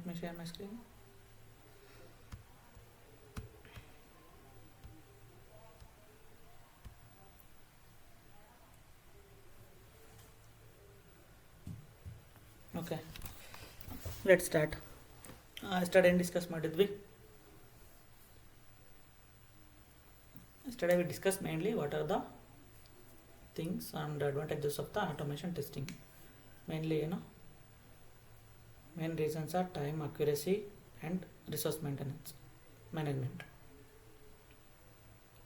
let me share my screen. Okay, let's start. Yesterday ಏನು discuss ಮಾಡಿದ್ವಿ? Yesterday we discussed mainly what are the things and advantages of the automation testing. Mainly, main reasons are time, accuracy and resource maintenance management,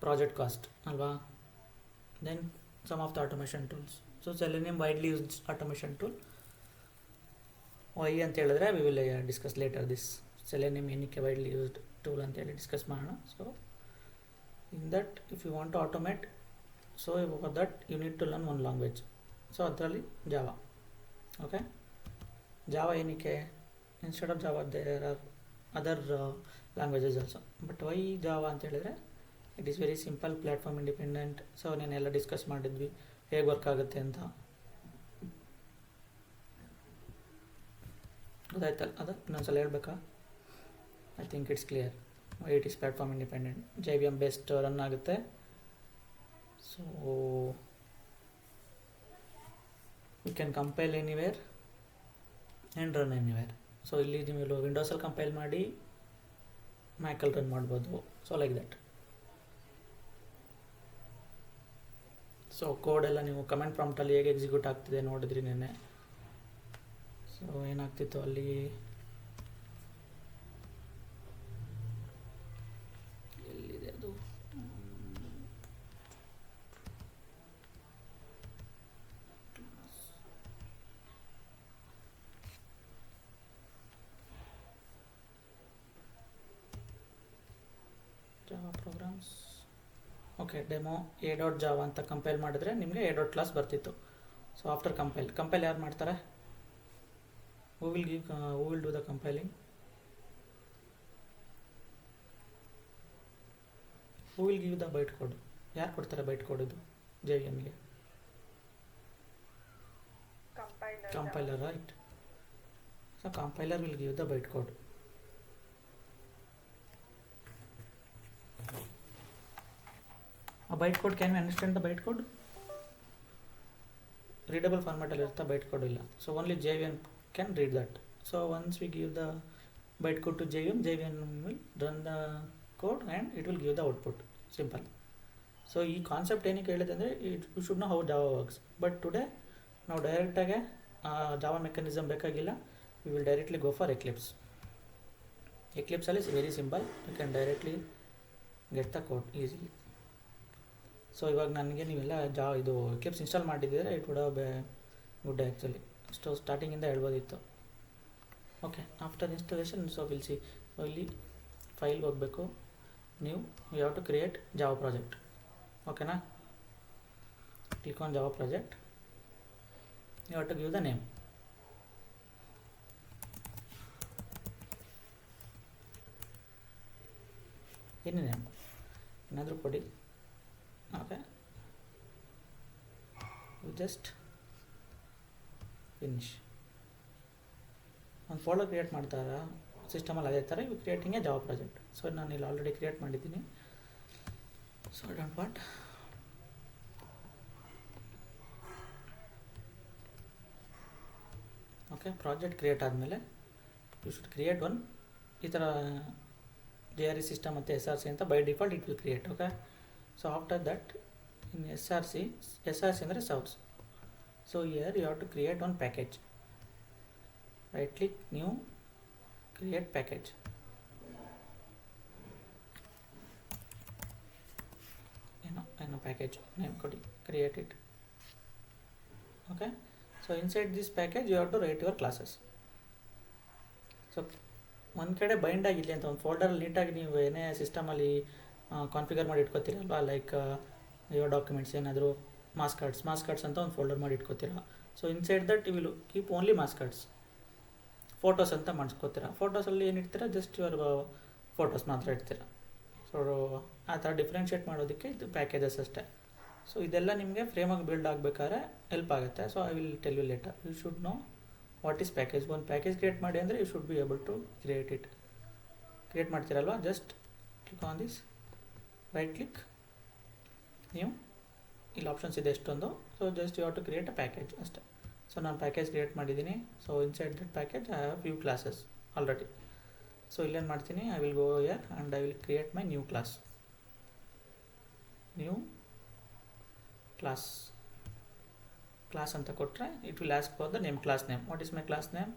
project cost alva. Then some of the automation tools. So Selenium widely used automation tool. Why ಅಂತ ಹೇಳಿದ್ರೆ we will discuss later this Selenium ಏನಕ್ಕೆ widely used tool ಅಂತ ಹೇಳಿ discuss ಮಾಡೋಣ. So in that, if you want to automate, so for that you need to learn one language. So ಅದರಲ್ಲಿ Java. Okay, Java ಏನಕ್ಕೆ, instead of Java there are other languages also, but why Java ಅಂತ ಹೇಳಿದ್ರೆ it is very simple, platform independent. So ನೀನೆಲ್ಲ discuss ಮಾಡಿದ್ವಿ ಹೇಗೆ work ಆಗುತ್ತೆ ಅಂತ, ಗೊತ್ತಾಯ್ತಲ್ಲ? ಅದು ಇನ್ನೊಂದ್ಸಲ ಹೇಳ್ಬೇಕಾ? I think it's clear. It is platform independent, JVM based run ಆಗುತ್ತೆ. So you can compile anywhere and run anywhere. So ಇಲ್ಲಿ ನೀವು ವಿಂಡೋಸಲ್ಲಿ ಕಂಪೈಲ್ ಮಾಡಿ ಮ್ಯಾಕಲ್ಲಿ ರನ್ ಮಾಡ್ಬೋದು. So like that. ಸೊ ಕೋಡೆಲ್ಲ ನೀವು ಕಮೆಂಟ್ ಪ್ರಾಂಪ್ಟಲ್ಲಿ ಹೇಗೆ ಎಕ್ಸಿಕ್ಯೂಟ್ ಆಗ್ತಿದೆ ನೋಡಿದ್ರಿ ನೆನ್ನೆ. ಸೊ ಏನಾಗ್ತಿತ್ತು ಅಲ್ಲಿ, ಎಲ್ಲಿದೆ ಅದು? Java programmes. Okay, demo a.java ಅಂತ ಕಂಪೈಲ್ ಮಾಡಿದ್ರೆ ನಿಮಗೆ a. ಕ್ಲಾಸ್ ಬರ್ತಿತ್ತು. ಸೊ ಆಫ್ಟರ್ ಕಂಪೈಲ್ ಯಾರು ಮಾಡ್ತಾರೆ? Who will do the compiling? Who will give the byte code? ಯಾರು ಕೊಡ್ತಾರೆ ಬೈಟ್ ಕೋಡ್? ಇದು JVMಗೆ compiler, right? So compiler will give the byte code. Byte code, can we understand the byte code? Readable ಫಾರ್ಮ್ಯಾಟಲ್ಲಿ ಇರ್ತಾ, byte code ಇಲ್ಲ. So only JVM can read that. So once we give the byte code to JVM will run the code and it will give the output. Simple. So ಈ concept ಏನಕ್ಕೆ ಹೇಳಿದೆ ಅಂದರೆ, you should know how Java works. But today ನಾವು ಡೈರೆಕ್ಟಾಗೆ Java mechanism ಬೇಕಾಗಿಲ್ಲ. We will directly go for ಎಕ್ಲಿಪ್ಸಲ್ಲಿ very simple. You can directly get the code easily. So ಇವಾಗ ನನಗೆ ನೀವೆಲ್ಲ ಇದು ಎಕ್ಲಿಪ್ಸ್ ಇನ್ಸ್ಟಾಲ್ ಮಾಡಿದ್ದಿದ್ರೆ it would have good actually. ಸ್ಟಾರ್ಟಿಂಗಿಂದ ಹೇಳ್ಬೋದಿತ್ತು. Okay, after installation so will see. ಇಲ್ಲಿ ಫೈಲ್ಗೆ ಹೋಗಬೇಕು. You have to create Java project. ಓಕೆನಾ? Click on Java project. You have to give the name. Any name ಏನಾದರೂ ಕೊಡಿ. Okay, you just finish. ಒಂದು folder create ಮಾಡ್ತಾರಾ ಸಿಸ್ಟಮಲ್ಲಿ, ಅದೇ ಥರ you creating a Java project. So ನಾನು ಇಲ್ಲಿ ಆಲ್ರೆಡಿ ಕ್ರಿಯೇಟ್ ಮಾಡಿದ್ದೀನಿ. So I don't want. Okay, project create ಆದಮೇಲೆ ಯು ಶುಡ್ ಕ್ರಿಯೇಟ್ ಒನ್. ಈ ಥರ JRE ಸಿಸ್ಟಮ್ ಮತ್ತು SRC ಅಂತ by default it will create. Okay, so after that in SRC ಅಂದರೆ serves. So here you have to create one package. Right click, new, create package. Package name ಕೊಡಿ, create it. Okay, so inside this package you have to write your classes. So ಒಂದು ಕಡೆ bind ಆಗಿರಲಿ ಅಂತ ಒಂದು folder ನೀಟಾಗಿ ನೀವು ಏನೇ ಸಿಸ್ಟಮಲ್ಲಿ ಕಾನ್ಫಿಗರ್ ಮಾಡಿ ಇಟ್ಕೋತೀರಲ್ವ, ಲೈಕ್ ಯುವರ್ ಡಾಕ್ಯುಮೆಂಟ್ಸ್ ಏನಾದರೂ ಮಾಸ್ ಕಾರ್ಡ್ಸ್ ಅಂತ ಒಂದು ಫೋಲ್ಡರ್ ಮಾಡಿ ಇಟ್ಕೋತೀರ. So inside that you will keep only marks cards. Photos ಅಂತ ಮಾಡಿಸ್ಕೋತೀರ. ಫೋಟೋಸಲ್ಲಿ ಏನಿಡ್ತೀರ, ಜಸ್ಟ್ ಯುವರ್ ಫೋಟೋಸ್ ಮಾತ್ರ ಇಡ್ತೀರ. ಸೊ ಆ ಥರ ಡಿಫ್ರೆನ್ಷಿಯೇಟ್ ಮಾಡೋದಕ್ಕೆ ಇದು ಪ್ಯಾಕೇಜಸ್ ಅಷ್ಟೇ. ಸೊ ಇದೆಲ್ಲ ನಿಮಗೆ ಫ್ರೇಮಾಗಿ ಬಿಲ್ಡ್ ಆಗಬೇಕಾದ್ರೆ ಹೆಲ್ಪ್ ಆಗುತ್ತೆ. So I will tell you later. You should know what is package. ಒಂದು ಪ್ಯಾಕೇಜ್ ಕ್ರಿಯೇಟ್ ಮಾಡಿ ಅಂದರೆ you should be able to create it. Create ಮಾಡ್ತೀರಲ್ವ, just click on this, right click, ನೀವು ಇಲ್ಲಿ ಆಪ್ಷನ್ಸ್ ಇದೆ ಎಷ್ಟೊಂದು. So just you have to create a package ಅಷ್ಟೇ. So ನಾನು ಪ್ಯಾಕೇಜ್ ಕ್ರಿಯೇಟ್ ಮಾಡಿದ್ದೀನಿ. So inside that package I have few classes already. So ಇಲ್ಲೇನು ಮಾಡ್ತೀನಿ, I will go here and I will create my new class. New class ಅಂತ ಕೊಟ್ಟರೆ it will ask for the name, class name. What is my class name?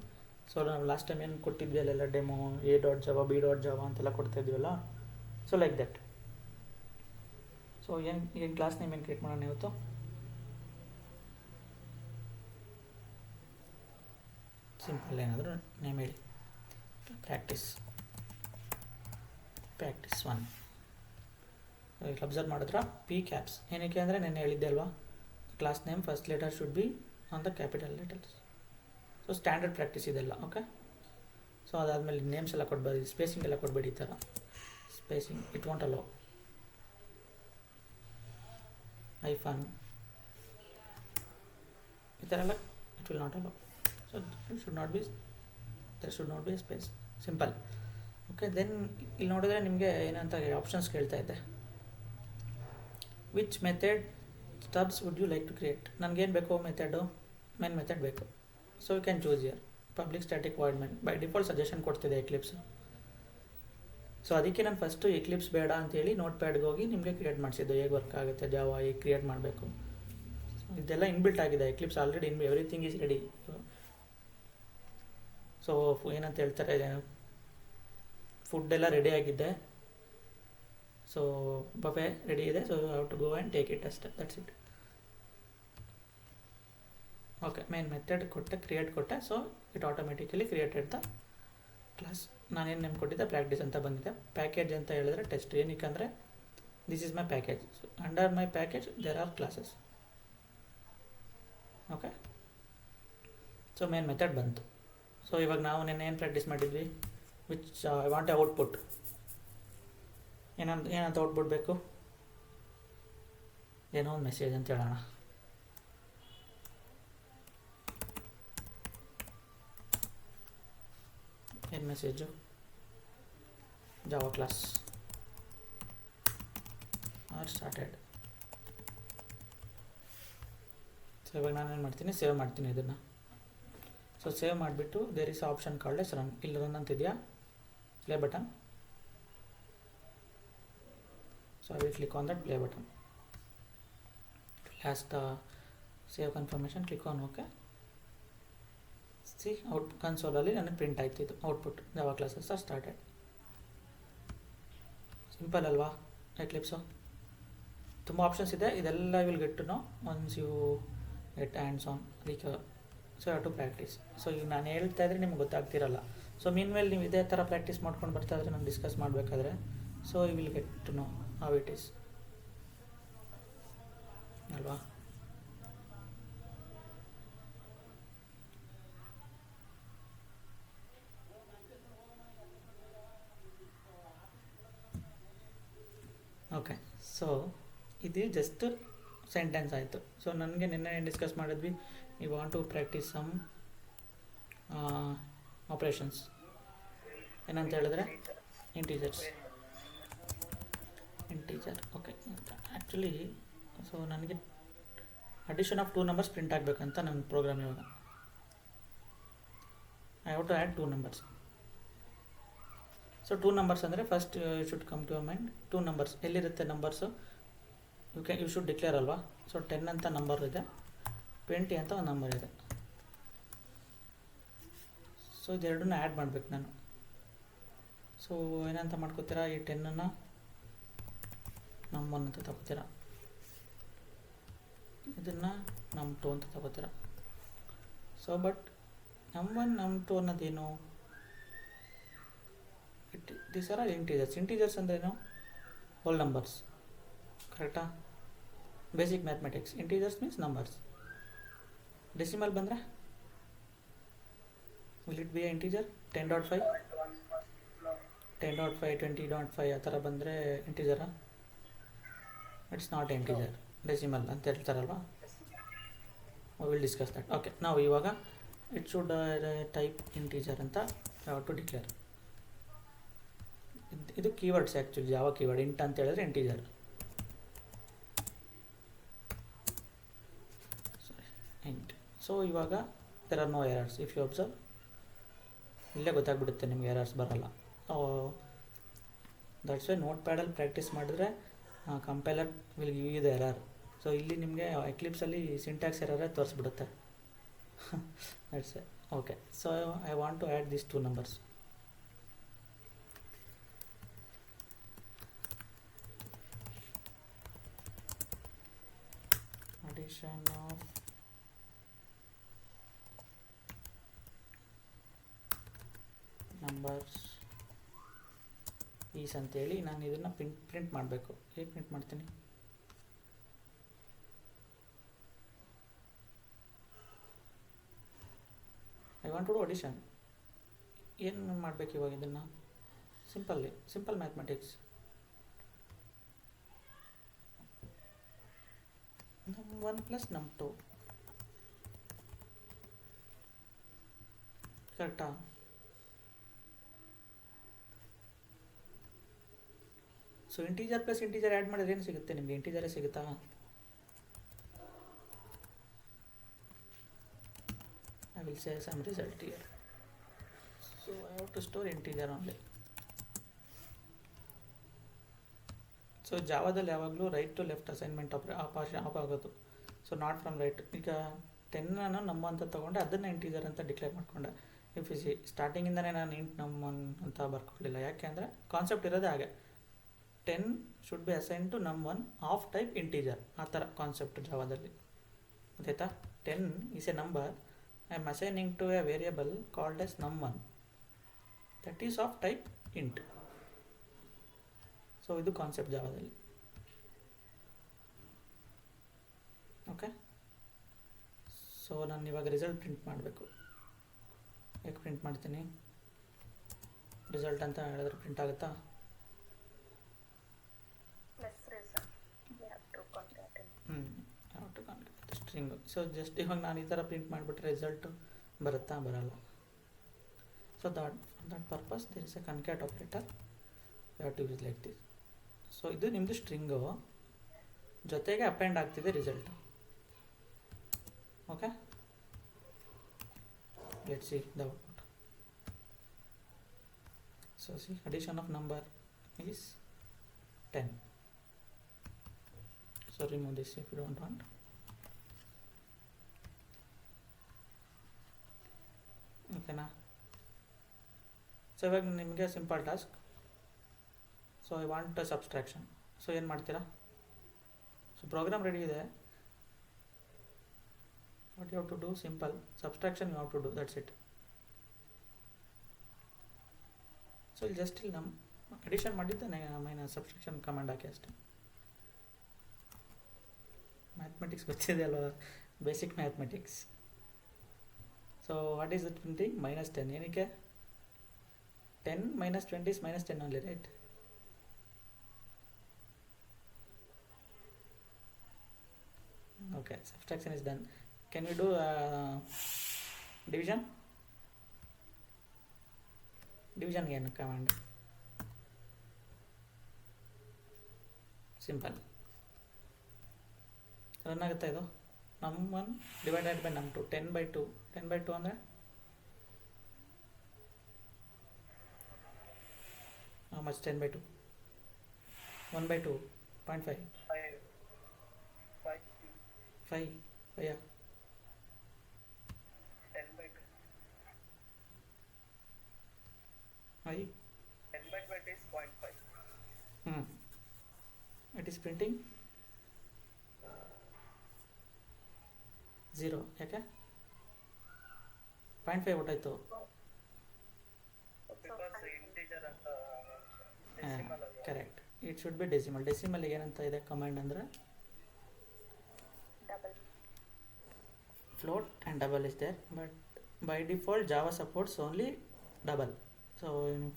So ನಾವು last time ಏನು ಕೊಟ್ಟಿದ್ವಿ ಅಲ್ಲೆಲ್ಲ demo A.java B.java ಅಂತೆಲ್ಲ ಕೊಡ್ತಾ ಇದ್ವಲ್ಲ. So like that. So ಏನು ಕ್ಲಾಸ್ ನೇಮ್ ಏನು ಕ್ರಿಯೇಟ್ ಮಾಡೋಣ ಇವತ್ತು? ಸಿಂಪಲ್ ಏನಾದರೂ ನೇಮ್ ಹೇಳಿ. ಪ್ರಾಕ್ಟೀಸ್ 1. ಇಲ್ಲಿ ಅಬ್ಸರ್ವ್ ಮಾಡಿದ್ರೆ ಪಿ ಕ್ಯಾಪ್ಸ್ ಏನಕ್ಕೆ ಅಂದರೆ ನಾನು ಹೇಳಿದ್ದೆ ಅಲ್ವಾ, class name first letter should be on the capital letters. So standard practice ಇದೆಲ್ಲ. ಓಕೆ. ಸೊ ಅದಾದಮೇಲೆ ನೇಮ್ಸ್ ಎಲ್ಲ ಕೊಡಬೇಡಿ, ಸ್ಪೇಸಿಂಗ್ ಎಲ್ಲ ಕೊಡಬೇಡಿ. ಈ ಥರ ಸ್ಪೇಸಿಂಗ್ ಇಟ್ ವಾಂಟ್ ಅಲೋ. ಐಫನ್ ಈ ಥರ ಎಲ್ಲ it will not allow. So it should not be, there should not be space. Simple. Okay. Then ಇಲ್ಲಿ ನೋಡಿದ್ರೆ ನಿಮಗೆ ಏನಂತ ಆಪ್ಷನ್ಸ್ ಕೇಳ್ತಾ ಇದೆ. Which method stubs would you like to create? ನನಗೇನು ಬೇಕು ಮೆಥಡು? ಮೇನ್ ಮೆಥಡ್ ಬೇಕು. So you can choose here public static void main. By default suggestion ಕೊಡ್ತಿದೆ ಎಕ್ಲಿಪ್ಸ್. ಸೊ ಅದಕ್ಕೆ ನಾನು ಫಸ್ಟು ಎಕ್ಲಿಪ್ಸ್ ಬೇಡ ಅಂತೇಳಿ ನೋಟ್ ಪ್ಯಾಡ್ಗೆ ಹೋಗಿ ನಿಮಗೆ ಕ್ರಿಯೇಟ್ ಮಾಡಿಸಿದ್ದು, ಹೇಗೆ ವರ್ಕ್ ಆಗುತ್ತೆ ಜಾವಾ, ಹೇಗೆ ಕ್ರಿಯೇಟ್ ಮಾಡಬೇಕು. ಇದೆಲ್ಲ ಇನ್ಬಿಲ್ಟ್ ಆಗಿದೆ Eclipse already. Everything is ready. So ಏನಂತ ಹೇಳ್ತಾರೆ, ಫುಡ್ ಎಲ್ಲ ರೆಡಿ ಆಗಿದೆ. ಸೊ ಬಫೆ ರೆಡಿ ಇದೆ. So have to go and take it ಅಷ್ಟೇ, that's it. Okay. Main method ಕೊಟ್ಟೆ, ಕ್ರಿಯೇಟ್ ಕೊಟ್ಟೆ. So it automatically created the class. ನಾನೇನು ನೇಮ್ ಕೊಟ್ಟಿದ್ದೆ ಪ್ರಾಕ್ಟೀಸ್ ಅಂತ ಬಂದಿದೆ. ಪ್ಯಾಕೇಜ್ ಅಂತ ಹೇಳಿದ್ರೆ ಟೆಸ್ಟ್. ಏನಕ್ಕೆ ಅಂದರೆ this is my package. So under my package there are classes. Okay. So main method ಬಂತು. ಸೊ ಇವಾಗ ನಾವು ನೆನ್ನೆ ಏನು ಪ್ರಾಕ್ಟೀಸ್ ಮಾಡಿದ್ವಿ? Which I want a output. ಏನಂತ ಔಟ್ಪುಟ್ ಬೇಕು? ಏನೋ ಒಂದು ಮೆಸೇಜ್ ಅಂತ ಹೇಳೋಣ. ಏನು message? Java class are started. So ಇವಾಗ ನಾನೇನು ಮಾಡ್ತೀನಿ, ಸೇವ್ ಮಾಡ್ತೀನಿ ಇದನ್ನು. ಸೊ ಸೇವ್ ಮಾಡಿಬಿಟ್ಟು there is option called as run. ಇಲ್ಲಿ ರನ್ ಅಂತಿದೆಯಾ, play button. So I will click on that play button. Has the save confirmation, click on OK. See out console ಅಲ್ಲಿ ನನಗೆ ಪ್ರಿಂಟ್ ಆಯ್ತು ಇದು output. Java classes are started. Simple ಅಲ್ವಾ Eclipse? ತುಂಬ options ಇದೆ. ಇದೆಲ್ಲ will get to know once you get hands on recover. So have to practice. So ಈಗ ನಾನು ಹೇಳ್ತಾ ಇದ್ರೆ ನಿಮ್ಗೆ ಗೊತ್ತಾಗ್ತಿರಲ್ಲ. ಸೊ ಮೀನ್ ಮೇಲೆ ನೀವು ಇದೇ ಥರ ಪ್ರಾಕ್ಟೀಸ್ ಮಾಡ್ಕೊಂಡು ಬರ್ತಾ ಇದ್ರೆ ನಾನು ಡಿಸ್ಕಸ್ ಮಾಡಬೇಕಾದ್ರೆ, so you will get to know how it is ಅಲ್ವಾ? ಓಕೆ. ಸೊ ಇದು ಜಸ್ಟ್ ಸೆಂಟೆನ್ಸ್ ಆಯಿತು. ಸೊ ನನಗೆ ನಿನ್ನೆ ಏನು ಡಿಸ್ಕಸ್ ಮಾಡಿದ್ವಿ, you want to practice some operations. ಏನಂತ ಹೇಳಿದ್ರೆ ಇಂಟೀಜರ್. ಓಕೆ. ಆ್ಯಕ್ಚುಲಿ ಸೊ ನನಗೆ ಅಡಿಷನ್ ಆಫ್ 2 ನಂಬರ್ಸ್ ಪ್ರಿಂಟ್ ಆಗಬೇಕಂತ ನನ್ನ ಪ್ರೋಗ್ರಾಮ್ ಇವಾಗ. I have to add 2 numbers. So 2 numbers ಅಂದರೆ first you should come to your mind. 2 numbers ಎಲ್ಲಿರುತ್ತೆ numbers? You should declare ಅಲ್ವಾ? So 10 ಅಂತ ನಂಬರ್ ಇದೆ, 20 ಅಂತ ಒಂದು ನಂಬರ್ ಇದೆ. ಸೊ ಇದೆರಡನ್ನ ಆ್ಯಡ್ ಮಾಡಬೇಕು ನಾನು. ಸೊ ಏನಂತ ಮಾಡ್ಕೋತೀರಾ, ಈ 10ಅನ್ನು ನಮ್ 1 ಅಂತ ತಗೋತೀರಾ, ಇದನ್ನು ನಮ್ 2 ಅಂತ ತಗೋತೀರಾ. ಸೊ ಬಟ್ ನಮ್ 1 ನಮ್ 2 ಅನ್ನೋದೇನು? These are integers. ಇಂಟೀಜರ್ಸ್ ಅಂದ್ರೇನು? Whole numbers. ಕರೆಕ್ಟಾ? Basic mathematics. Integers means numbers. Decimal ಬಂದರೆ will it be a integer? 10.5 10.5 20.5 ಆ ಥರ ಬಂದರೆ ಇಂಟೀಜರಾ? ಇಟ್ಸ್ ನಾಟ್ ಇಂಟೀಜರ್, ಡೆಸಿಮಲ್ ಅಂತ ಹೇಳ್ತಾರಲ್ವಾ. Will discuss that. ಓಕೆ. ನಾವು ಇವಾಗ it should type integer ಅಂತ ಯಾವ ಟು ಡಿಕ್ಲೇರ್. ಇದು ಕೀವರ್ಡ್ಸ್ ಆ್ಯಕ್ಚುಲಿ ಯಾವ ಕೀವರ್ಡ್ ಇಂಟ್ ಅಂತ ಹೇಳಿದ್ರೆ ಇಂಟೀಜರ್. ಇಂಟ್. ಸೊ ಇವಾಗ there are no errors if you observe. ಇಲ್ಲೇ ಗೊತ್ತಾಗ್ಬಿಡುತ್ತೆ ನಿಮ್ಗೆ ಎರರ್ಸ್ ಬರಲ್ಲ. ದಟ್ಸ್ ವೈ ನೋಟ್ ಪ್ಯಾಡಲ್ಲಿ ಪ್ರಾಕ್ಟೀಸ್ ಮಾಡಿದ್ರೆ compiler will give you the error. So ಇಲ್ಲಿ ನಿಮಗೆ ಎಕ್ಲಿಪ್ಸಲ್ಲಿ ಸಿಂಟ್ಯಾಕ್ಸ್ ಎರರೇ ತೋರಿಸ್ಬಿಡುತ್ತೆ. That's why. Okay, so I want to add these 2 numbers. Addition of numbers is ಅಂತೇಳಿ ನಾನು ಇದನ್ನು ಪ್ರಿಂಟ್ ಮಾಡಬೇಕು. ಹೇಗೆ ಪ್ರಿಂಟ್ ಮಾಡ್ತೀನಿ? I want to do addition. ಏನು ಮಾಡಬೇಕು ಇವಾಗ ಇದನ್ನು? Simple mathematics. num1 plus num2 ಕರೆಕ್ಟಾ? So integer plus integer add ಮಾಡಿದ್ರೆ ಏನು ಸಿಗುತ್ತೆ ನಿಮಗೆ? ಇಂಟೀಜರೇ ಸಿಗುತ್ತಾ? I will say sum result here. So I have to store integer only. So ಜಾವಾದಲ್ಲಿ ಯಾವಾಗಲೂ right to left assignment of ಆಗೋದು. So not from right. ಈಗ 10 ನಮ್ಮ ಅಂತ ತೊಗೊಂಡೆ, ಅದನ್ನು ಇಂಟೀಜರ್ ಅಂತ ಡಿಕ್ಲೇರ್ ಮಾಡಿಕೊಂಡೆ. ಇಫ್ ಇಸಿ ಸ್ಟಾರ್ಟಿಂಗಿಂದನೇ ನಾನು ಇಂಟ್ ನಮ್ಮ ಅಂತ ಬರ್ಕೊಳ್ಳಿಲ್ಲ. ಯಾಕೆ ಅಂದರೆ ಕಾನ್ಸೆಪ್ಟ್ ಇರೋದೇ ಹಾಗೆ, 10 should be assign to num1 of type integer. ಆ ಥರ ಕಾನ್ಸೆಪ್ಟ್ ಜಾವಾದಲ್ಲಿ ಗೊತ್ತಾಯ್ತಾ? 10 is a number, I am assigning to a variable called as num1 that is of type int. So ಇದು ಕಾನ್ಸೆಪ್ಟ್ ಜಾವಾದಲ್ಲಿ. ಓಕೆ, ಸೊ ನಾನು ಇವಾಗ ರಿಸಲ್ಟ್ ಪ್ರಿಂಟ್ ಮಾಡಬೇಕು. ಹೇಗೆ ಪ್ರಿಂಟ್ ಮಾಡ್ತೀನಿ? ರಿಸಲ್ಟ್ ಅಂತ ಹೇಳಿದ್ರೆ ಪ್ರಿಂಟ್ ಆಗುತ್ತಾ? ಸ್ಟ್ರಿಂಗ್. ಸೊ ಜಸ್ಟ್ ಇವಾಗ ನಾನು ಈ ಥರ ಪ್ರಿಂಟ್ ಮಾಡಿಬಿಟ್ರೆ ರಿಸಲ್ಟು ಬರುತ್ತಾ? ಬರಲ್ಲ. So that purpose there is a concat operator. You have to use like this. So ಇದು ನಿಮ್ಮದು ಸ್ಟ್ರಿಂಗು, ಜೊತೆಗೆ ಅಪೆಂಡ್ ಆಗ್ತಿದೆ result. Okay, let's see the output. So see addition of number is 10. So remove this if you don't want. ಓಕೆನಾ? So ಇವಾಗ ನಿಮಗೆ simple task. So I want a subtraction. So ಏನು ಮಾಡ್ತೀರಾ? So program ready ಇದೆ. What you have to do? Simple subtraction you have to do, that's it. So ಇಲ್ಲಿ just ಇಲ್ಲಿ ನಮ್ಮ addition ಮಾಡಿದ್ದೆ ಮೈನಸ್ ಸಬ್ಸ್ಟ್ರಾಕ್ಷನ್ ಕಮಾಂಡ್ ಹಾಕಿ ಅಷ್ಟೇ. ಮ್ಯಾಥಮೆಟಿಕ್ಸ್ ಗೊತ್ತಿದೆ ಅಲ್ವಾ? Basic mathematics. So what is it printing? -10. ಏನಕ್ಕೆ? 10 - 20 is -10 only, right? Okay, subtraction is done. Can we do division? Division again command. Simple. Run ಆಗುತ್ತಾ ಇದು? num1 divided by num2. 10/2. 10/2 ಅಂದರೆ how much? 10/2. 1/2. 0.5. 5. Yeah. 10/2. 10/20 is 0.5. It is printing 0. ಯಾಕೆ 0.5 ಹೊಟ್ಟಾಯ್ತು? Correct, it should be decimal. Decimal ಏನಂತ ಇದೆ command ಅಂದರೆ float and double is there, but by default Java supports only double. So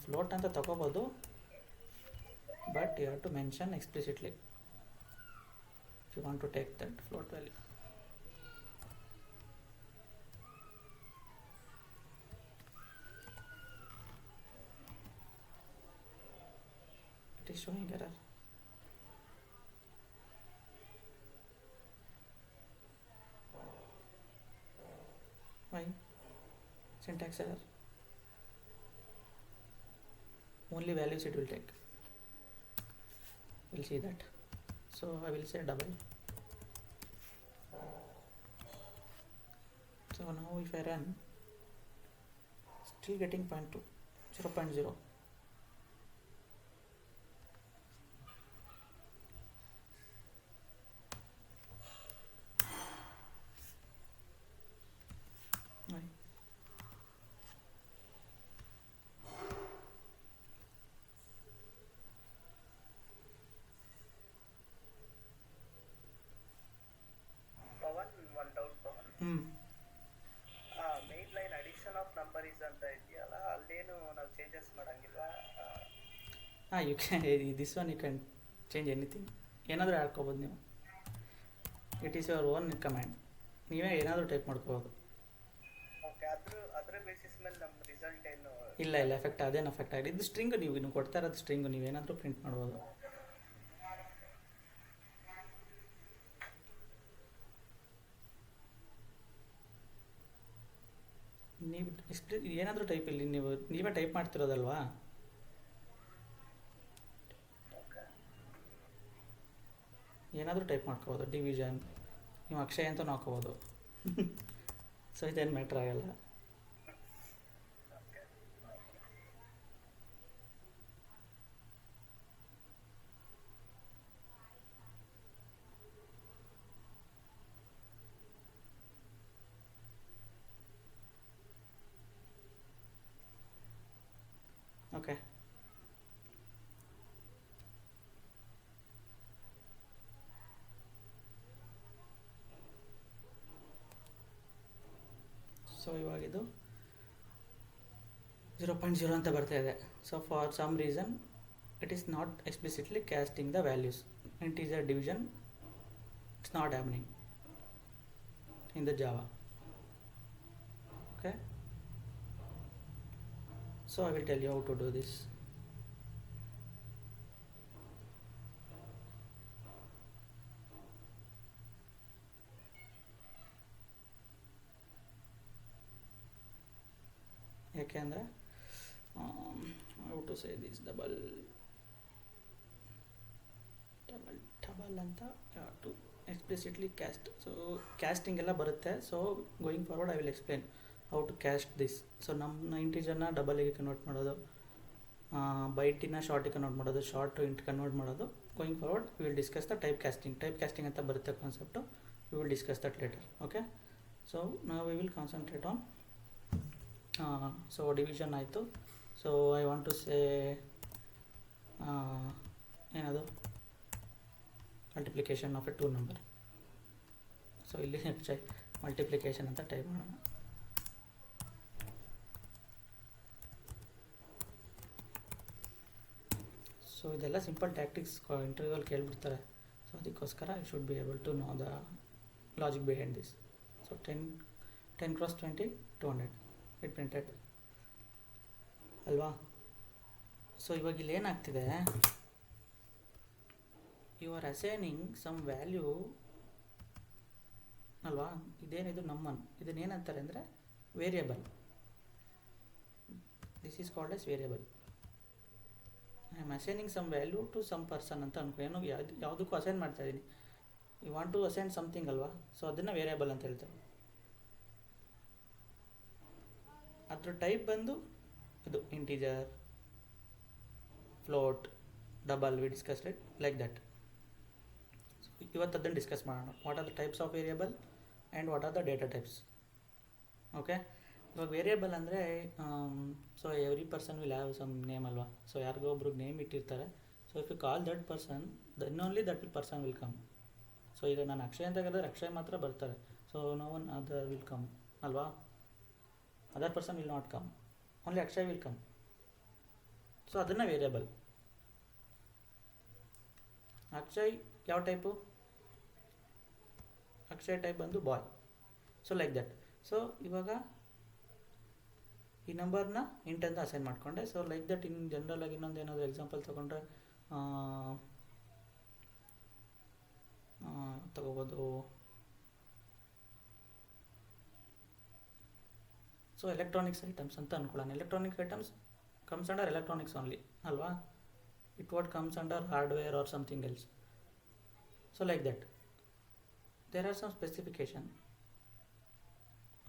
float ಅಂತ ತಗೋಬೋದು, but you have to mention explicitly if you want to take that float value. is showing error. Why? Syntax error. Only values it will take. We'll see that. So I will say double. So now if I run, still getting 0.2, 0.0. Why? Pawan, one doubt, Pawan. Main line addition of number is ಅಂತ ಇದೆಯಲ್ಲ, ಅಲ್ಲೇನು ನಾವು changes ಮಾಡಂಗಿಲ್ವಾ? You can, this one you can change anything. ಏನಾದರೂ ಹಾಕೋಬೋದು ನೀವು. It is your own command. ನೀವೇ ಏನಾದರೂ type ಮಾಡ್ಕೋಬೋದು. ಓಕೆ, ಅದ್ರ ಬೇಸಿಸ್ ಮೇಲೆ ನಮ್ಮ ರಿಸಲ್ಟ್ ಏನು? ಇಲ್ಲ ಎಫೆಕ್ಟ್ ಅದೇನು ಎಫೆಕ್ಟ್ ಆಗಿದೆ. ಇದು ಸ್ಟ್ರಿಂಗ್, ನೀವು ಇನ್ನು ಕೊಡ್ತಾ ಇರೋದು ಸ್ಟ್ರಿಂಗು, ನೀವೇನಾದರೂ ಪ್ರಿಂಟ್ ಮಾಡ್ಬೋದು. ನೀವು ಏನಾದರೂ ಟೈಪ್ ಇಲ್ಲಿ ನೀವೇ ಟೈಪ್ ಮಾಡ್ತಿರೋದಲ್ವಾ? ಏನಾದರೂ ಟೈಪ್ ಮಾಡ್ಕೋಬೋದು. ಡಿವಿಷನ್, ನೀವು ಅಕ್ಷಯ ಅಂತ ಹಾಕೋಬೋದು. ಸೊ ಇದೇನು ಮ್ಯಾಟ್ರ್ ಆಗಲ್ಲ. ಓಕೆ, ಸೊ ಇವಾಗಿದು 0.0 ಅಂತ ಬರ್ತಾ ಇದೆ. So for some reason it is not explicitly casting the values. Integer division it's not happening in the Java. Okay, so I will tell you how to do this. ಯಾಕೆಂದರೆ how to say this, double ಅಂತ to explicitly cast. So casting ಎಲ್ಲ ಬರುತ್ತೆ. So going forward I will explain how to cast this. So ನಮ್ಮ ಇಂಟೀಜರ್ನ ಡಬಲಿಗೆ convert ಮಾಡೋದು, ಬೈಟಿನ ಶಾರ್ಟಿಗೆ ಕನ್ವರ್ಟ್ ಮಾಡೋದು, ಶಾರ್ಟ್ ಟು ಇಂಟ್ ಕನ್ವರ್ಟ್ ಮಾಡೋದು. Going forward we will discuss the type casting ಅಂತ ಬರುತ್ತೆ concept. We will discuss that later. Okay, so ನಾವು we will concentrate on. So division ಆಯಿತು. So I want to say ಏನದು multiplication of a 2 number. So ಇಲ್ಲಿ multiplication ಅಂತ type ಮಾಡೋಣ. So ಇದೆಲ್ಲ simple tactics ಇಂಟರ್ವ್ಯೂವಲ್ಲಿ ಕೇಳಿಬಿಡ್ತಾರೆ. ಸೊ ಅದಕ್ಕೋಸ್ಕರ I should be able to know the logic behind this. So 10 × 20 200 it printed ಅಲ್ವಾ? ಸೊ ಇವಾಗ ಇಲ್ಲಿ ಏನಾಗ್ತಿದೆ, you are assigning some value ಅಲ್ವಾ? ಇದೇನಿದು ನಮ್ಮನ್, ಇದನ್ನೇನಂತಾರೆ ಅಂದರೆ variable. This is called as variable. I am assigning some value to some person ಅಂತ ಅನ್ಕೋ. ಏನೋ ಯಾವುದಕ್ಕೂ ಅಸೈನ್ ಮಾಡ್ತಾ ಇದ್ದೀನಿ. You want to assign something ಅಲ್ವಾ? ಸೊ ಅದನ್ನು ವೇರಿಯಬಲ್ ಅಂತ ಹೇಳ್ತಾರೆ. ಅದ್ರ ಟೈಪ್ ಬಂದು ಇದು integer, float, double. We discussed it like that. ಇವತ್ತು ಅದನ್ನು ಡಿಸ್ಕಸ್ ಮಾಡೋಣ. What are the types of variable and what are the data types. Okay, ಇವಾಗ ವೇರಿಯಬಲ್ ಅಂದರೆ so every person will have some name ಅಲ್ವಾ? So ಯಾರಿಗೋ ಒಬ್ರಿಗೆ name ಇಟ್ಟಿರ್ತಾರೆ. So if you call that person, then only that person will come. So ಈಗ ನಾನು ಅಕ್ಷಯ್ ಅಂತ ಹೇಳಿದ್ರೆ ಅಕ್ಷಯ್ ಮಾತ್ರ ಬರ್ತಾರೆ. So no one other will come ಅಲ್ವಾ? Other person will not come, only Akshay will come. So ಅದನ್ನು ವೇರಿಯಬಲ್. ಅಕ್ಷಯ್ ಯಾವ ಟೈಪು? ಅಕ್ಷಯ್ ಟೈಪ್ ಬಂದು boy. So like that. So ಇವಾಗ ಈ ನಂಬರ್ನ ಇಂಟ್ ಅಂತ ಅಸೈನ್ ಮಾಡಿಕೊಂಡೆ. So like that in general ಆಗಿ ಇನ್ನೊಂದು ಏನಾದರೂ ಎಕ್ಸಾಂಪಲ್ ತೊಗೊಂಡ್ರೆ ತಗೋಬೋದು. ಸೊ ಎಲೆಕ್ಟ್ರಾನಿಕ್ಸ್ ಐಟಮ್ಸ್ ಅಂತ ಅಂದ್ಕೊಳ್ಳೋಣ. Electronic items comes under electronics only ಅಲ್ವಾ, it what comes under hardware or something else. So like that there are some specification.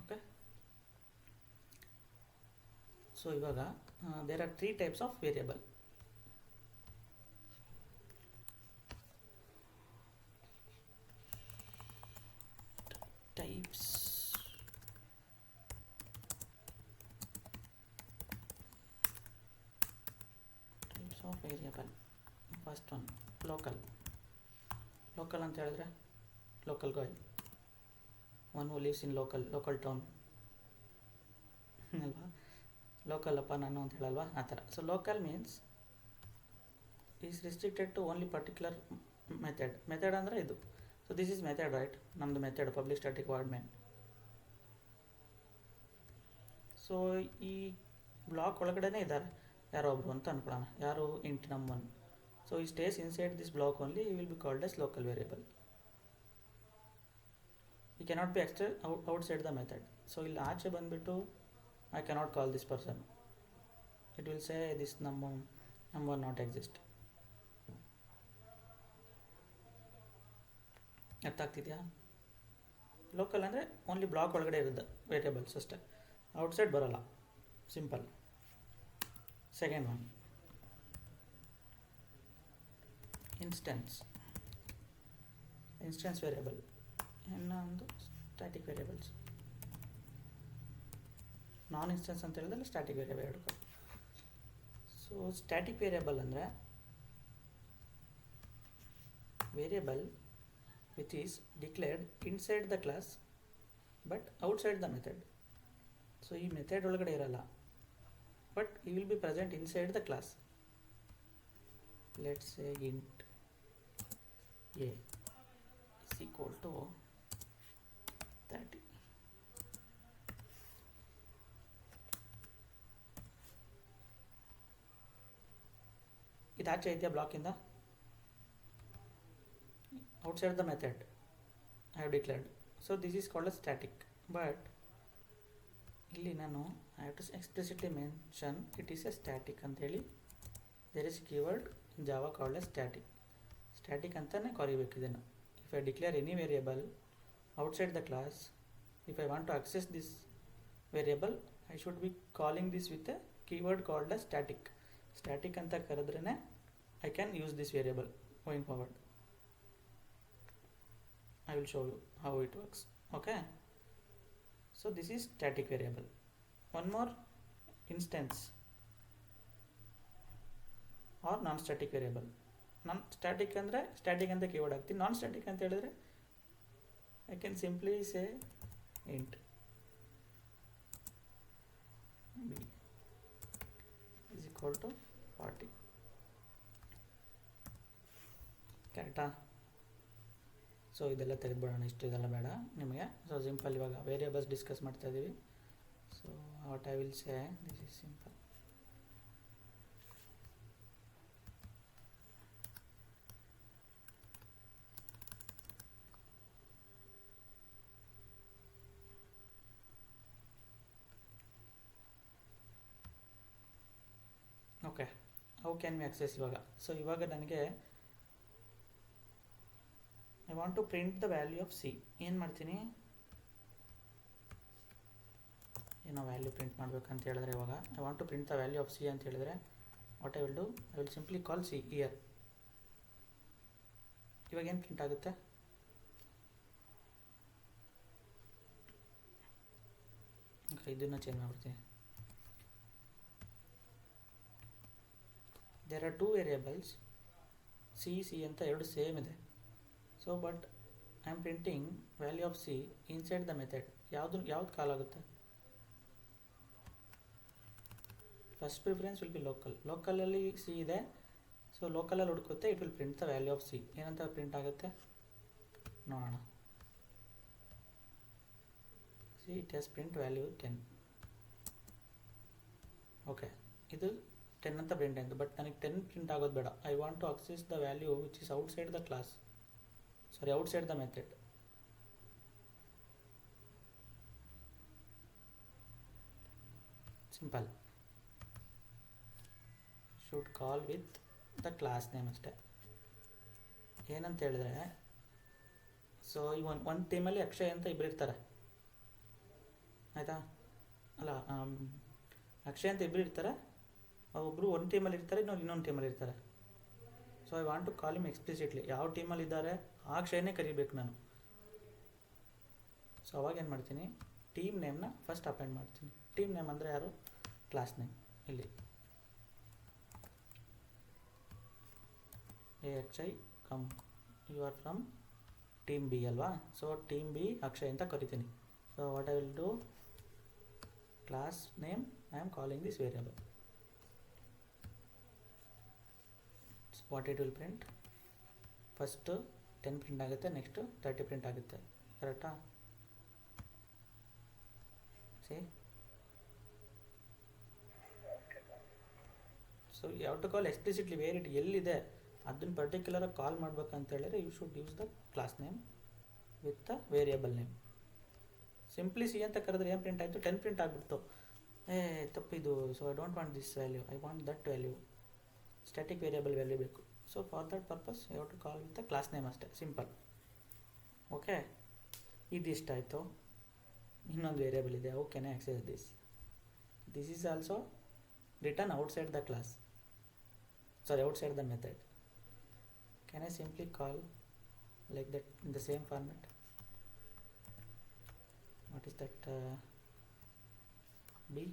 Okay, so ಇವಾಗ there are 3 types of variable. types of variable. First one, local ಅಂತ ಹೇಳಿದ್ರೆ local guy, one who lives in local town ಅಲ್ವಾ, local ಅಪ್ಪ ನಾನು ಅಂತ ಹೇಳಲ್ವಾ, ಆ ಥರ. So local means is restricted to only particular method ಅಂದರೆ ಇದು. So this is method, right, ನಮ್ಮದು method public static void main. So ಈ ಬ್ಲಾಕ್ ಒಳಗಡೆನೇ ಇದ್ದಾರೆ ಯಾರೋ ಒಬ್ರು ಅಂತ ಅಂದ್ಕೊಳ್ಳೋಣ, ಯಾರು ಇಂಟ್ ನಮ್1. ಸೊ ಈ stays inside this block only ಈ will be called as local variable. ಈ cannot be outside the method. So ಇಲ್ಲಿ ಆಚೆ ಬಂದುಬಿಟ್ಟು I cannot call this person, it will say this number not exist. ಅರ್ಥ ಆಗ್ತಿದೆಯಾ? Local ಅಂದರೆ only block ಒಳಗಡೆ ಇರುತ್ತೆ ವೇರಿಯಬಲ್ಸ್ ಅಷ್ಟೇ, ಔಟ್ಸೈಡ್ ಬರೋಲ್ಲ, simple. Second one, instance variable, ಇನ್ನೊಂದು ಸ್ಟ್ಯಾಟಿಕ್ ವೇರಿಯಬಲ್ಸ್. ನಾನ್ ಇನ್ಸ್ಟೆನ್ಸ್ ಅಂತ ಹೇಳಿದ್ರೆ ಸ್ಟ್ಯಾಟಿಕ್ ವೇರಿಯಬಲ್ ಎರಡು. ಸೊ ಸ್ಟ್ಯಾಟಿಕ್ ವೇರಿಯಬಲ್ ಅಂದರೆ variable which is declared inside the class but outside the method. So ಈ ಮೆಥಡ್ ಒಳಗಡೆ ಇರಲ್ಲ, but he will be present inside the class. Let's say int a is equal to 30. ಇದಾಚೆ ಇದೆಯಾ ಬ್ಲಾಕಿಂದ? outside the method I have declared. So this is called as static, but ಇಲ್ಲಿ ನಾನು I have to explicitly mention it is a static ಅಂತ ಹೇಳಿ. there is a keyword in Java called as static ಅಂತಾನೆ ಕರಿಬೇಕು ಇದನ್ನು. if I declare any variable outside the class, if I want to access this variable I should be calling this with a keyword called as static ಅಂತ ಕರೆದ್ರೇನೆ I can use this variable going forward. I will show you how it works. Okay, so this is static variable. One more, instance or non-static variable. Non-static ಅಂದರೆ static ಅಂತ keyword ಹಾಕ್ತೀನಿ. Non static ಅಂತ ಹೇಳಿದ್ರೆ I can simply say int b is equal to 40. ಕರೆಕ್ಟಾ? So ಇದೆಲ್ಲ ತೆಗೆದುಬಿಡೋಣ, ಇಷ್ಟು ಇದೆಲ್ಲ ಬೇಡ ನಿಮಗೆ. ಸೊ ಸಿಂಪಲ್ ಇವಾಗ ವೇರಿಯಬಲ್ಸ್ ಡಿಸ್ಕಸ್ ಮಾಡ್ತಾ ಇದ್ದೀವಿ. So what I will say, this is simple. Okay, how can we access ಇವಾಗ? ಸೊ ಇವಾಗ ನನಗೆ I want to print the value of c. ಏನು ಮಾಡ್ತೀನಿ, ಏನೋ ವ್ಯಾಲ್ಯೂ ಪ್ರಿಂಟ್ ಮಾಡಬೇಕಂತ ಹೇಳಿದ್ರೆ ಇವಾಗ I want to print the value of c ಅಂತ ಹೇಳಿದ್ರೆ what I will do, I will simply call c here. ಇವಾಗ ಏನು ಪ್ರಿಂಟ್ ಆಗುತ್ತೆ? ಇದನ್ನು ಚೇಂಜ್ ಮಾಡ್ಬಿಡ್ತೀನಿ. there are two variables c ಅಂತ ಎರಡು ಸೇಮ್ ಇದೆ. So but I am printing value of C inside the method. ಯಾವ್ದು ಕಾಲ್ ಆಗುತ್ತೆ? ಫಸ್ಟ್ ಪ್ರಿಫರೆನ್ಸ್ ವಿಲ್ ಬಿ ಲೋಕಲಲ್ಲಿ ಸಿ ಇದೆ. ಸೊ ಲೋಕಲಲ್ಲಿ ಹುಡುಕುತ್ತೆ, it will print the value of C. ಏನಂತ ಪ್ರಿಂಟ್ ಆಗುತ್ತೆ ನೋಡೋಣ. C it has print value 10. Okay, ಇದು 10 ಅಂತ ಪ್ರಿಂಟ್ ಆಯಿತು, ಬಟ್ ನನಗೆ 10 ಪ್ರಿಂಟ್ ಆಗೋದು ಬೇಡ. I want to access the value which is outside the class, sorry outside the method. Simple, should call with the class name ಅಷ್ಟೇ. ಏನಂತ ಹೇಳಿದ್ರೆ, so ಈ ಒಂದು ಟೀಮಲ್ಲಿ ಅಕ್ಷಯ್ ಅಂತ ಇಬ್ಬರು ಇರ್ತಾರೆ ಆಯಿತಾ, ಅಲ್ಲ ಅಕ್ಷಯ್ ಅಂತ ಇಬ್ಬರು ಇರ್ತಾರೆ, ಒಬ್ಬರು ಒಂದು ಟೀಮಲ್ಲಿ ಇರ್ತಾರೆ, ಇನ್ನೊಂದು ಟೀಮಲ್ಲಿ ಇರ್ತಾರೆ. So I want to call him explicitly, ಯಾವ ಟೀಮಲ್ಲಿ ಇದ್ದಾರೆ ಆ ಅಕ್ಷಯನೇ ಕರಿಬೇಕು ನಾನು. ಸೊ ಅವಾಗ ಏನು ಮಾಡ್ತೀನಿ, ಟೀಮ್ ನೇಮ್ನ ಫಸ್ಟ್ ಅಪೆಂಡ್ ಮಾಡ್ತೀನಿ. ಟೀಮ್ ನೇಮ್ ಅಂದರೆ ಯಾರು, ಕ್ಲಾಸ್ ನೇಮ್. ಇಲ್ಲಿ A Akshay come, you are from team B ಅಲ್ವಾ, ಸೊ ಟೀಮ್ ಬಿ ಅಕ್ಷಯ್ ಅಂತ ಕರಿತೀನಿ. So what I will do, class name I am calling this variable. What it will print, first 10 print ಆಗುತ್ತೆ, next 30 print ಆಗುತ್ತೆ, ಕರೆಕ್ಟಾ? See, so ಯಾವ to call explicitly where it ಎಲ್ಲಿದೆ ಅದನ್ನು ಪರ್ಟಿಕ್ಯುಲರಾಗಿ ಕಾಲ್ ಮಾಡ್ಬೇಕಂತ ಹೇಳಿದ್ರೆ you should use the class name with the variable name. Simply C ಅಂತ ಕರೆದ್ರೆ ಏನು ಪ್ರಿಂಟ್ ಆಯಿತು, 10 ಪ್ರಿಂಟ್ ಆಗಿಬಿಡ್ತು. ತಪ್ಪಿದು, so I don't want this value, I want that value, static variable value ಬೇಕು. So for that purpose you have to call with the class name ಅಷ್ಟೇ, simple. Okay, ಇದಿಷ್ಟ ಆಯಿತು. ಇನ್ನೊಂದು ವೇರಿಯಬಲ್ ಇದೆ, how can I access this, this is also return outside the class, sorry outside the method. Can I simply call like that in the same format? What is that, B?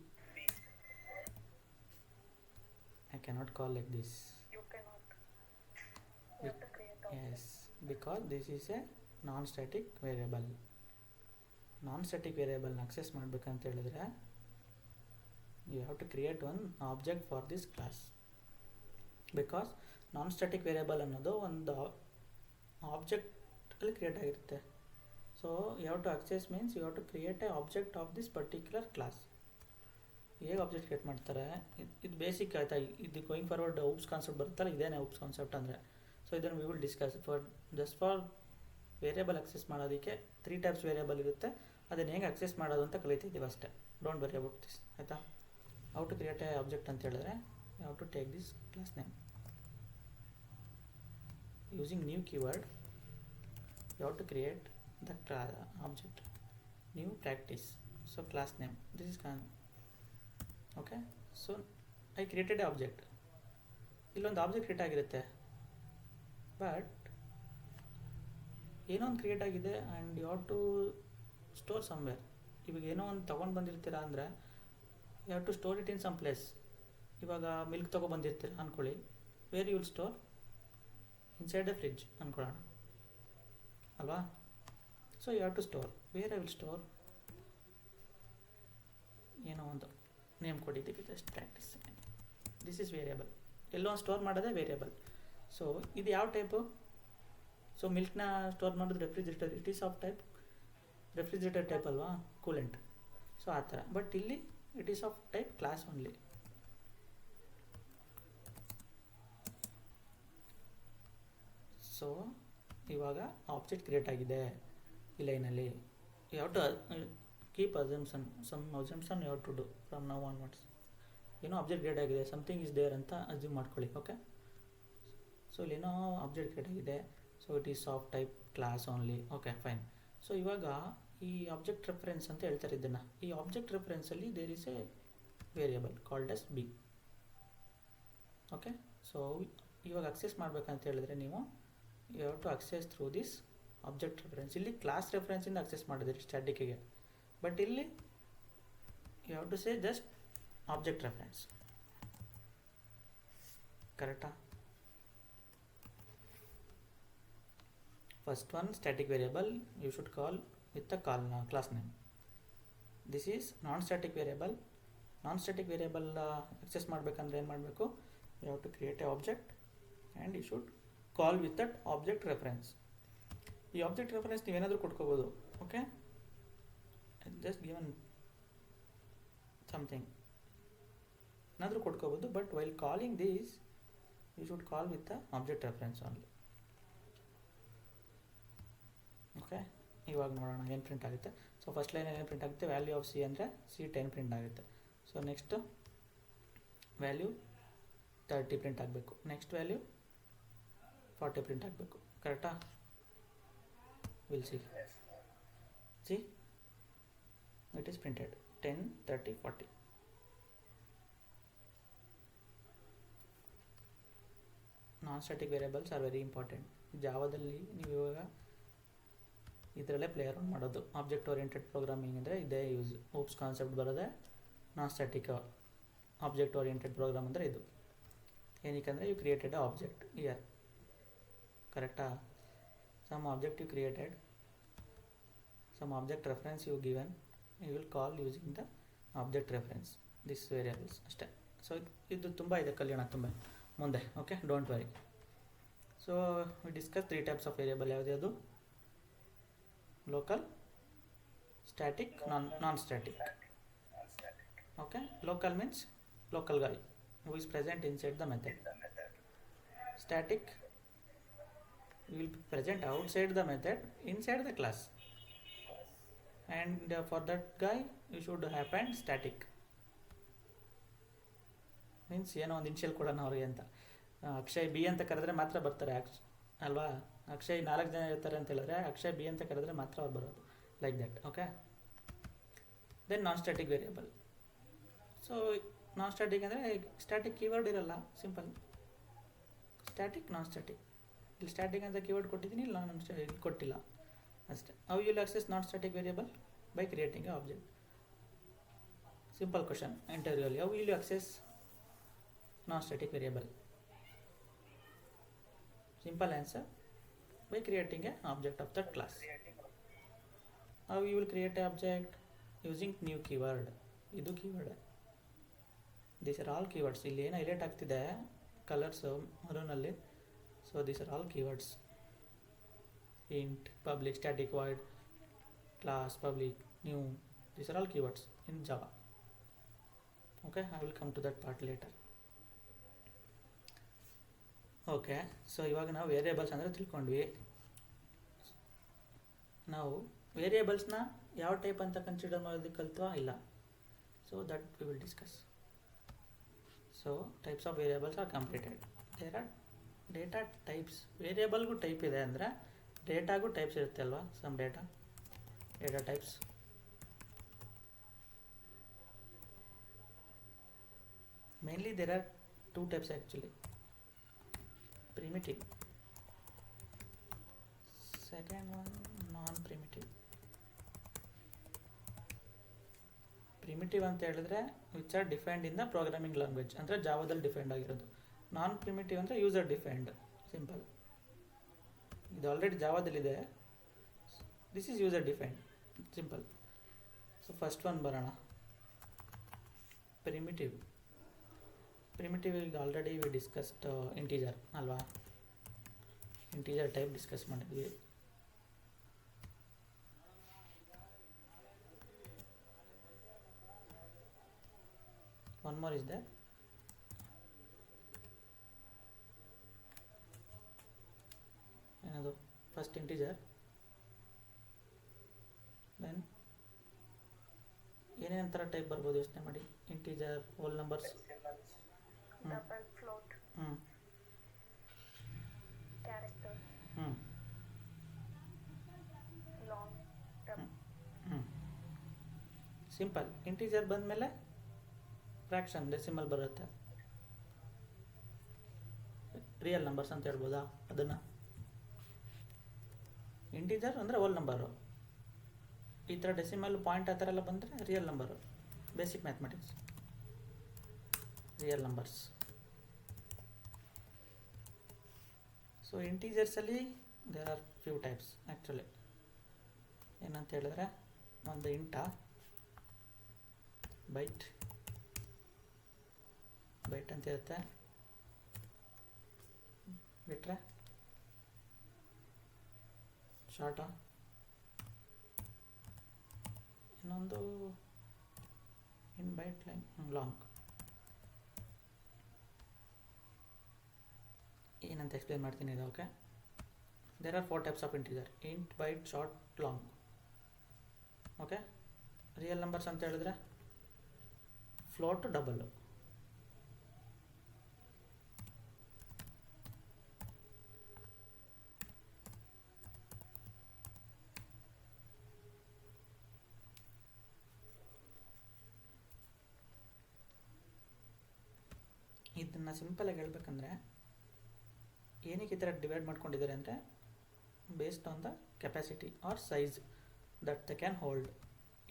I cannot call like this. You cannot. You have to create object. Yes, because this is a non-static variable. Non-static variable access ಮಾಡಬೇಕಂತ ಹೇಳಿದ್ರೆ you have to create one object for this class, because non static variable ಅನ್ನೋದು ಒಂದು ಆಬ್ಜೆಕ್ಟಲ್ಲಿ create ಆಗಿರುತ್ತೆ. So you have to access means you have to create a object of this particular class. ಹೇಗೆ object create ಮಾಡ್ತಾರೆ, ಇದು basic ಆಯಿತಾ. ಇದು going forward OOPS concept ಬರುತ್ತಲ್ಲ, ಇದೇನೇ ಊಪ್ಸ್ ಕಾನ್ಸೆಪ್ಟ್ ಅಂದರೆ. ಸೊ ಇದನ್ನು V will discuss. Just for variable access ಮಾಡೋದಕ್ಕೆ 3 types variable ಇರುತ್ತೆ, ಅದನ್ನು ಹೇಗೆ ಅಕ್ಸೆಸ್ ಮಾಡೋದು ಅಂತ ಕಲಿತಿದ್ದೀವಿ ಅಷ್ಟೇ. ಡೋಂಟ್ ವರಿ ಅಬೌಟ್ ದಿಸ್, ಆಯಿತಾ. How to create a object ಅಂತ ಹೇಳಿದ್ರೆ you have to take this class name. Using new keyword you have to create the object, new practice, so class name, this is okay. So I created a object, ಇಲ್ಲೊಂದು object create ಆಗಿರುತ್ತೆ, but ಏನೋ ಒಂದು create ಆಗಿದೆ and you have to store somewhere. ಇವಾಗ ಏನೋ ಒಂದು ತೊಗೊಂಡು ಬಂದಿರ್ತೀರಾ ಅಂದರೆ you have to store it in some place. ಇವಾಗ ಮಿಲ್ಕ್ ತೊಗೊಬಂದಿರ್ತೀರ ಅಂದ್ಕೊಳ್ಳಿ, where you will store, inside the fridge ಅಂದ್ಕೊಳ್ಳೋಣ ಅಲ್ವಾ. So you have to store, where I will store, ಏನೋ ಒಂದು ನೇಮ್ ಕೊಟ್ಟಿದ್ದೀವಿ, just practice. This is variable, ಎಲ್ಲೋ ಒಂದು ಸ್ಟೋರ್ ಮಾಡೋದೇ ವೇರಿಯಬಲ್. ಸೊ ಇದು ಯಾವ ಟೈಪು, ಸೊ ಮಿಲ್ಕ್ನ ಸ್ಟೋರ್ ಮಾಡೋದು refrigerator, it is of type refrigerator type ಅಲ್ವಾ, ಕೂಲೆಂಟ್. ಸೊ ಆ ಥರ, ಬಟ್ ಇಲ್ಲಿ it is of type class only. So ಇವಾಗ ಆಬ್ಜೆಕ್ಟ್ ಕ್ರಿಯೇಟ್ ಆಗಿದೆ ಈ ಲೈನಲ್ಲಿ. You have to keep assumption, some assumption you have to do from now onwards. ಏನೋ object create ಆಗಿದೆ, ಸಮಥಿಂಗ್ ಇಸ್ ದೇರ್ ಅಂತ ಅಸ್ಯೂಮ್ ಮಾಡ್ಕೊಳ್ಳಿ. ಓಕೆ, ಸೊ ಇಲ್ಲೇನೋ object create ಆಗಿದೆ, so it is of type class only. Okay fine. So ಇವಾಗ ಈ object reference ಅಂತ ಹೇಳ್ತಾರೆ ಇದನ್ನು. ಈ ಆಬ್ಜೆಕ್ಟ್ ರೆಫರೆನ್ಸಲ್ಲಿ there is a variable called as B. Okay, so ಇವಾಗ ಅಕ್ಸೆಸ್ ಮಾಡಬೇಕಂತ ಹೇಳಿದ್ರೆ ನೀವು you have to access through this object reference. ಇಲ್ಲಿ ಕ್ಲಾಸ್ ರೆಫರೆನ್ಸಿಂದ ಅಕ್ಸೆಸ್ ಮಾಡಿದ್ರಿ ಸ್ಟ್ಯಾಟಿಕ್ಕಿಗೆ, ಬಟ್ ಇಲ್ಲಿ you have to say just object reference. ಕರೆಕ್ಟಾ? First one static variable you should call with the class name. This is non static variable. Non static variable access ಮಾಡಬೇಕಂದ್ರೆ ಏನು ಮಾಡಬೇಕು, you have to create a object and you should call with that object reference. ಈ object reference ನೀವೇನಾದರೂ ಕೊಟ್ಕೋಬೋದು. Okay, just given something ಏನಾದರೂ ಕೊಟ್ಕೋಬೋದು, but while calling these you should call with the object reference only. Okay, ಇವಾಗ ನೋಡೋಣ ಏನು print ಆಗುತ್ತೆ. So first line ಏನು ಪ್ರಿಂಟ್ ಆಗುತ್ತೆ, ವ್ಯಾಲ್ಯೂ ಆಫ್ ಸಿ ಅಂದರೆ C10 ಪ್ರಿಂಟ್ ಆಗುತ್ತೆ. ಸೊ ನೆಕ್ಸ್ಟು ವ್ಯಾಲ್ಯೂ 30 ಪ್ರಿಂಟ್ ಆಗಬೇಕು, ನೆಕ್ಸ್ಟ್ ವ್ಯಾಲ್ಯೂ 40 ಪ್ರಿಂಟ್ ಆಗಬೇಕು. ಕರೆಕ್ಟಾ? Will see it is printed 10, 30, 40. Non static variables are very important. ಜಾವಾದಲ್ಲಿ ನೀವು ಇವಾಗ ಇದರಲ್ಲೇ ಪ್ಲೇ ಅರೌಂಡ್ ಮಾಡೋದು. ಆಬ್ಜೆಕ್ಟ್ ಓರಿಯೆಂಟೆಡ್ ಪ್ರೋಗ್ರಾಮಿಂಗ್ ಅಂದರೆ ಇದೇ ಯೂಸ್. ಓಪ್ಸ್ ಕಾನ್ಸೆಪ್ಟ್ ಬರೋದೆ non static object oriented program ಅಂದರೆ ಇದು. ಏನಕ್ಕೆ you created a object here. ಕರೆಕ್ಟಾ? Some object you created, some object reference you given, you will call using the object reference this variables ಅಷ್ಟೇ. ಸೊ ಇದು ತುಂಬ ಇದೆ ಕಲಿಯೋಣ ತುಂಬ ಮುಂದೆ. Okay, don't worry. So we discuss 3 types of variable. ಯಾವುದು? Local, static, non static. Okay, local means local guy who is present inside the method. Static will be present outside the method, inside the class. And for that guy you should append static. Means ಏನೋ ಒಂದು initial ಕೊಡೋಣ ಅವ್ರಿಗೆ ಅಂತ. Akshay B ಅಂತ ಕರೆದ್ರೆ ಮಾತ್ರ ಬರ್ತಾರೆ ಅಲ್ವಾ? ಅಕ್ಷಯ್ 4 ಜನ ಇರ್ತಾರೆ ಅಂತ ಹೇಳಿದ್ರೆ ಅಕ್ಷಯ್ ಬಿ ಅಂತ ಕರೆದ್ರೆ ಮಾತ್ರ ಅವ್ರು ಬರೋದು. Like that. Okay, then non static variable. So non static ಅಂದರೆ ಸ್ಟ್ಯಾಟಿಕ್ ಕೀವರ್ಡ್ ಇರಲ್ಲ, ಸಿಂಪಲ್. Static, non static. ಇಲ್ಲಿ ಸ್ಟ್ಯಾಟಿಕ್ ಅಂತ ಕೀವರ್ಡ್ ಕೊಟ್ಟಿದ್ದೀನಿ, ಇಲ್ಲ ಇಲ್ಲಿ ಕೊಟ್ಟಿಲ್ಲ ಅಷ್ಟೇ. How you will access non static variable? By creating a object. Simple question ಇಂಟರ್ವ್ಯೂಲಿ. How will you access non static variable? Simple answer, by creating an object of that class. How you will create an object? Using new keyword. ಇದು keyword. These are all keywords. ಇಲ್ಲಿ ಏನು highlight ಆಗ್ತಿದೆ colours ಮರೂನಲ್ಲಿ. So these are all keywords. Int, public, static, void, class, public, new. These are all keywords in Java. Okay, I will come to that part later. Okay, so ಇವಾಗ ನಾವು variables ಅಂದರೆ ತಿಳ್ಕೊಂಡ್ವಿ. ನಾವು ವೇರಿಯೇಬಲ್ಸ್ನ ಯಾವ type ಅಂತ consider ಮಾಡೋದಕ್ಕೆ ಕಲ್ತ್ವಾ ಇಲ್ಲ? So that we will discuss. So types of variables are completed. There are data types. ವೇರಿಯೇಬಲ್ಗೂ ಟೈಪ್ ಇದೆ ಅಂದರೆ ಡೇಟಾಗೂ ಟೈಪ್ಸ್ ಇರುತ್ತೆ ಅಲ್ವಾ? Some data types. Mainly there are 2 types actually. Primitive, second one non-primitive. Primitive ಅಂತ ಹೇಳಿದ್ರೆ which are defined in the programming language, ಅಂದರೆ ಜಾವಾದಲ್ಲಿ ಡಿಫೈನ್ಡ್ ಆಗಿರೋದು. ನಾನ್ ಪ್ರಿಮಿಟಿವ್ ಅಂದರೆ ಯೂಸರ್ ಡಿಫೈನ್ಡ್, ಸಿಂಪಲ್. ಇದು ಆಲ್ರೆಡಿ ಜಾವಾದಲ್ಲಿದೆ. This is user defined, simple. So first one ಬರೋಣ, primitive. Primitive ಈಗ ಆಲ್ರೆಡಿ ವಿ ಡಿಸ್ಕಸ್ಡ್ ಇಂಟೀಜರ್ ಅಲ್ವಾ? ಇಂಟೀಜರ್ ಟೈಪ್ ಡಿಸ್ಕಸ್ ಮಾಡಿದ್ವಿ. ಒನ್ ಮೋರ್ ಇಸ್ ದಟ್ ಏನದು? ಫಸ್ಟ್ ಇಂಟೀಜರ್, ದೆನ್ ಏನೇನು ಥರ ಟೈಪ್ ಬರ್ಬೋದು ಯೋಚನೆ ಮಾಡಿ. Integer, hole numbers, double float, character, long term. Simple. Integer ಬಂದಮೇಲೆ ಫ್ರ್ಯಾಕ್ಷನ್, ಡೆಸಿಮಲ್ ಬರುತ್ತೆ. ರಿಯಲ್ ನಂಬರ್ಸ್ ಅಂತ ಹೇಳ್ಬೋದಾ ಅದನ್ನು? ಇಂಟೀಜರ್ ಅಂದರೆ ಹೋಲ್ ನಂಬರು. ಈ ಥರ ಡೆಸಿಮಲ್, ಪಾಯಿಂಟ್ ಆ ಥರ ಎಲ್ಲ ಬಂದರೆ real number. Basic mathematics, real numbers. So ಇಂಟೀಜರ್ಸಲ್ಲಿ there are few types actually. ಏನಂತ ಹೇಳಿದ್ರೆ ಒಂದು ಇಂಟ, ಬೈಟ್ ಅಂತ ಇರುತ್ತೆ, ಬಿಟ್ಟರೆ ಶಾರ್ಟ, ಇನ್ನೊಂದು ಇನ್ ಬೈಟ್ ಲೈನ್ ಲಾಂಗ್. ಏನಂತ ಎಕ್ಸ್ಪ್ಲೇನ್ ಮಾಡ್ತೀನಿ ಇದು. Okay, there are 4 types of integer: int, byte, short, long. Okay, real numbers ಅಂತ ಹೇಳಿದ್ರೆ ಫ್ಲೋಟ್, ಡಬಲ್ಲು. ಇದನ್ನು ಸಿಂಪಲಾಗಿ ಹೇಳ್ಬೇಕಂದ್ರೆ ಏನಕ್ಕೆ ಈ ಥರ ಡಿವೈಡ್ ಮಾಡ್ಕೊಂಡಿದ್ದಾರೆ ಅಂದರೆ based on the capacity or size that they can hold.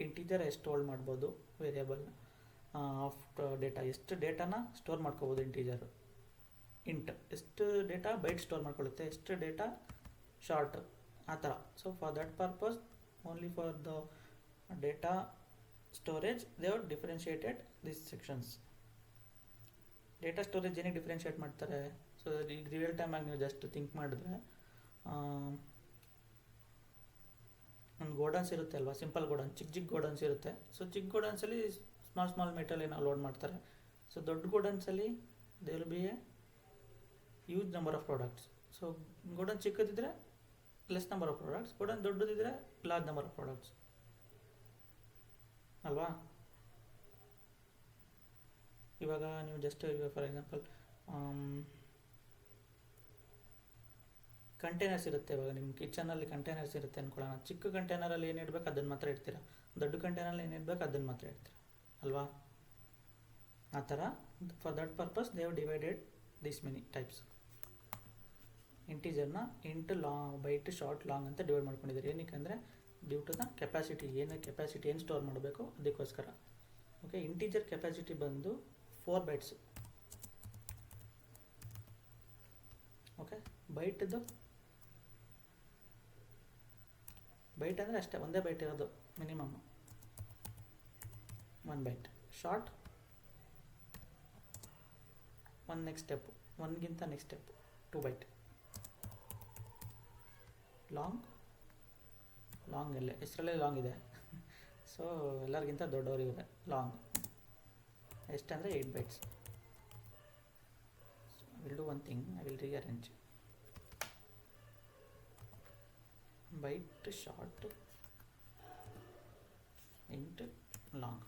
Integer ಎಷ್ಟು ಹೋಲ್ಡ್ ಮಾಡ್ಬೋದು, ವೇರಿಯಬಲ್ ಆಫ್ ಡೇಟಾ ಎಷ್ಟು ಡೇಟಾನ ಸ್ಟೋರ್ ಮಾಡ್ಕೋಬೋದು ಇಂಟೀಜರು. ಇಂಟ್ ಎಷ್ಟು ಡೇಟಾ ಬೈಟ್ ಸ್ಟೋರ್ ಮಾಡ್ಕೊಳ್ಳುತ್ತೆ, ಎಷ್ಟು ಡೇಟಾ ಶಾರ್ಟ್, ಆ ಥರ. So for that purpose only for the data storage they have differentiated this sections. Data storage ಏನಕ್ಕೆ ಡಿಫ್ರೆನ್ಷಿಯೇಟ್ ಮಾಡ್ತಾರೆ? ಸೊ ಈಗ ರಿಯಲ್ ಟೈಮಾಗಿ ನೀವು ಜಸ್ಟ್ ಥಿಂಕ್ ಮಾಡಿದ್ರೆ ಒಂದು ಗೋಡನ್ಸ್ ಇರುತ್ತೆ ಅಲ್ವಾ, ಸಿಂಪಲ್ ಗೋಡನ್, ಚಿಕ್ಕ ಗೋಡನ್ಸ್ ಇರುತ್ತೆ. ಸೊ ಚಿಕ್ಕ ಗೋಡನ್ಸಲ್ಲಿ ಸ್ಮಾಲ್ ಮೆಟಲ್ ಏನೋ ಲೋಡ್ ಮಾಡ್ತಾರೆ. ಸೊ ದೊಡ್ಡ ಗೋಡನ್ಸಲ್ಲಿ they will be a huge number of products. So godown ಚಿಕ್ಕದಿದ್ದರೆ less number of products, godown ದೊಡ್ಡದಿದ್ದರೆ ಲಾರ್ಜ್ ನಂಬರ್ ಆಫ್ ಪ್ರಾಡಕ್ಟ್ಸ್ ಅಲ್ವಾ. ಇವಾಗ ನೀವು ಜಸ್ಟ್ ಫಾರ್ ಎಕ್ಸಾಂಪಲ್ ಕಂಟೈನರ್ಸ್ ಇರುತ್ತೆ. ಇವಾಗ ನಿಮ್ಮ ಕಿಚನಲ್ಲಿ ಕಂಟೈನರ್ಸ್ ಇರುತ್ತೆ ಅಂದ್ಕೊಳ್ಳೋಣ. ಚಿಕ್ಕ ಕಂಟೈನರಲ್ಲಿ ಏನು ಇಡಬೇಕು ಅದನ್ನು ಮಾತ್ರ ಇಡ್ತೀರಾ, ದೊಡ್ಡ ಕಂಟೈನಲ್ಲಿ ಏನು ಇಡಬೇಕು ಅದನ್ನು ಮಾತ್ರ ಇಡ್ತೀರಾ ಅಲ್ವಾ. ಆ ಥರ for that purpose they have divided this many types. ಇಂಟೀಜರ್ನ ಇಂಟು ಬೈಟ್, ಶಾರ್ಟ್, ಲಾಂಗ್ ಅಂತ ಡಿವೈಡ್ ಮಾಡ್ಕೊಂಡಿದ್ದಾರೆ. ಏನಕ್ಕೆ ಅಂದರೆ ಡ್ಯೂ ಟು ದ ಕೆಪಾಸಿಟಿ, ಏನು ಸ್ಟೋರ್ ಮಾಡಬೇಕು ಅದಕ್ಕೋಸ್ಕರ. ಓಕೆ, ಇಂಟೀಜರ್ ಕೆಪಾಸಿಟಿ ಬಂದು 4 ಬೈಟ್ಸ್. ಓಕೆ, ಬೈಟ್ದು ಬೈಟ್ ಅಂದರೆ ಅಷ್ಟೇ, ಒಂದೇ ಬೈಟ್ ಇರೋದು minimum 1 byte. Short 1 next step, 1ಗಿಂತ ನೆಕ್ಸ್ಟ್ ಸ್ಟೆಪ್ಪು 2 ಬೈಟ್. ಲಾಂಗ್ ಎಲ್ಲೇ ಹೆಸರಲ್ಲೇ ಲಾಂಗ್ ಇದೆ. ಸೊ ಎಲ್ಲರಿಗಿಂತ ದೊಡ್ಡವರಿಗಿದೆ ಲಾಂಗ್. ಎಷ್ಟಂದರೆ 8 bytes. I will do one thing, I will rearrange byte, short, int, long.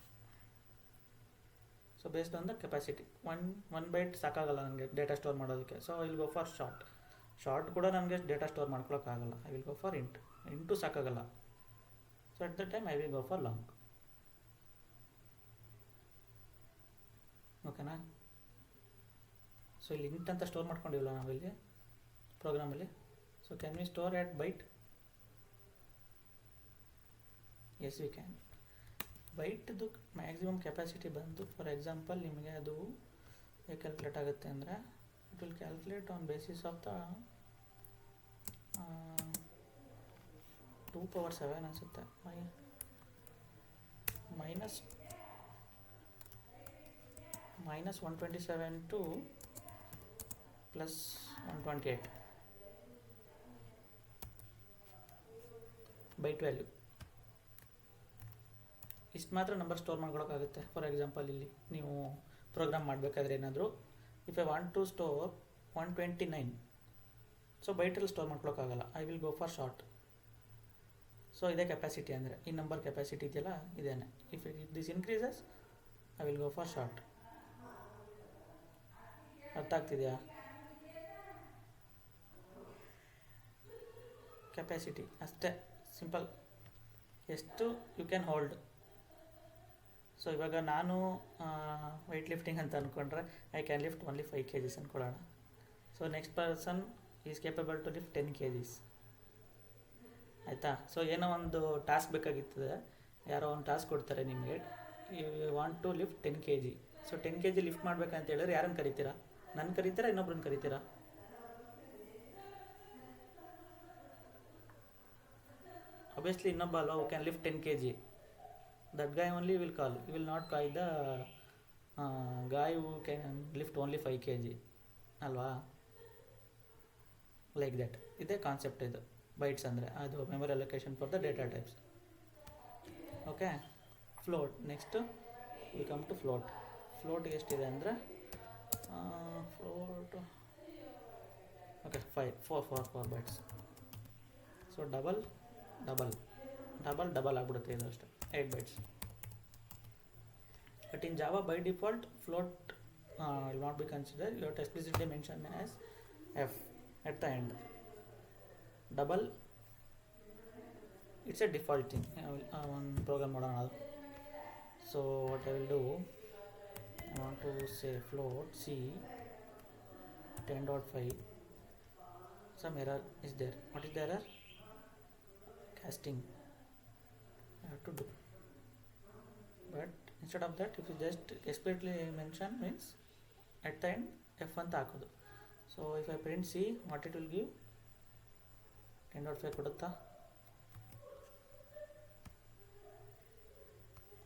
So based on the capacity, one byte ಸಾಕಾಗಲ್ಲ ನನಗೆ data store ಮಾಡೋದಕ್ಕೆ. So I will go for short ಕೂಡ ನನಗೆ data store ಮಾಡ್ಕೊಳಕ್ಕಾಗಲ್ಲ. I will go for int ಸಾಕಾಗಲ್ಲ. So at the time I will go for long. ಓಕೆನಾ. So ಇಲ್ಲಿ int ಅಂತ ಸ್ಟೋರ್ ಮಾಡ್ಕೊಂಡಿಲ್ಲ ನಾವಿಲ್ಲಿ ಪ್ರೋಗ್ರಾಮಲ್ಲಿ. So can we store at byte? Yes we can. ಬೈಟ್ದು ಮ್ಯಾಕ್ಸಿಮಮ್ ಕೆಪಾಸಿಟಿ ಬಂದು ಫಾರ್ ಎಕ್ಸಾಂಪಲ್ ನಿಮಗೆ ಅದು ಹೇಗೆ ಕ್ಯಾಲ್ಕುಲೇಟ್ ಆಗುತ್ತೆ ಅಂದರೆ it will calculate on basis of the 2⁻7 ಅನಿಸುತ್ತೆ, -127 to +128 ಬೈಟ್ ವ್ಯಾಲ್ಯೂ. ಇಷ್ಟು ಮಾತ್ರ ನಂಬರ್ ಸ್ಟೋರ್ ಮಾಡ್ಕೊಳಕ್ಕಾಗುತ್ತೆ. ಫಾರ್ ಎಕ್ಸಾಂಪಲ್ ಇಲ್ಲಿ ನೀವು ಪ್ರೋಗ್ರಾಮ್ ಮಾಡಬೇಕಾದ್ರೆ ಏನಾದರೂ if I want to store 129, so ಬೈಟಲ್ಲಿ ಸ್ಟೋರ್ ಮಾಡ್ಕೊಳಕ್ಕಾಗಲ್ಲ. I will go for short. So ಇದೇ ಕೆಪಾಸಿಟಿ ಅಂದರೆ ಈ ನಂಬರ್ ಕೆಪಾಸಿಟಿ ಇದೆಯಲ್ಲ ಇದೇನೆ. If this increases I will go for short. ಅರ್ಥ ಆಗ್ತಿದೆಯಾ? ಕೆಪಾಸಿಟಿ ಅಷ್ಟೇ, ಸಿಂಪಲ್. ಎಷ್ಟು ಯು ಕ್ಯಾನ್ ಹೋಲ್ಡ್. ಸೊ ಇವಾಗ ನಾನು ವೆಯ್ಟ್ ಲಿಫ್ಟಿಂಗ್ ಅಂತ ಅಂದ್ಕೊಂಡ್ರೆ I can lift only 5 kgs ಅಂದ್ಕೊಳ್ಳೋಣ. So next person is capable to lift 10 kgs. ಆಯಿತಾ? ಸೊ ಏನೋ ಒಂದು ಟಾಸ್ಕ್ ಬೇಕಾಗಿರ್ತದೆ, ಯಾರೋ ಒಂದು ಟಾಸ್ಕ್ ಕೊಡ್ತಾರೆ ನಿಮಗೆ, you want to lift 10 kg. So 10 kg lift ಮಾಡ್ಬೇಕಂತ ಹೇಳಿದ್ರೆ ಯಾರನ್ನು ಕರಿತೀರಾ? ನನ್ನ ಕರಿತೀರಾ, ಇನ್ನೊಬ್ರನ್ನ ಕರಿತೀರಾ? obviously ಇನ್ನೊಬ್ಬ ಅಲ್ವಾ who can lift 10 kg. that guy only will call. You will not call the guy who can lift only 5 kg ಅಲ್ವಾ. Like that. ಇದೇ concept ಇದು bytes ಅಂದರೆ. ಅದು memory allocation for the data types. Okay, float. Next we come to float. Float ಎಷ್ಟಿದೆ ಅಂದರೆ float Okay, 4 bytes. So double ಆಗ್ಬಿಡುತ್ತೆ ಇದು ಅಷ್ಟೇ 8 bytes. But in Java by default float will not be considered. You have to explicitly mention as f at the end. Double, it's a default thing. One program ಮಾಡೋಣ ಅದು. So what I will do, I want to say float c 10.5. Some error is there. What is the error? Casting. I have to do. But instead of that, if you just explicitly mention, means at the end f ಅಂತ ಹಾಕೋದು. So if I print c, what it will give? 10.5 ಕೊಡುತ್ತಾ?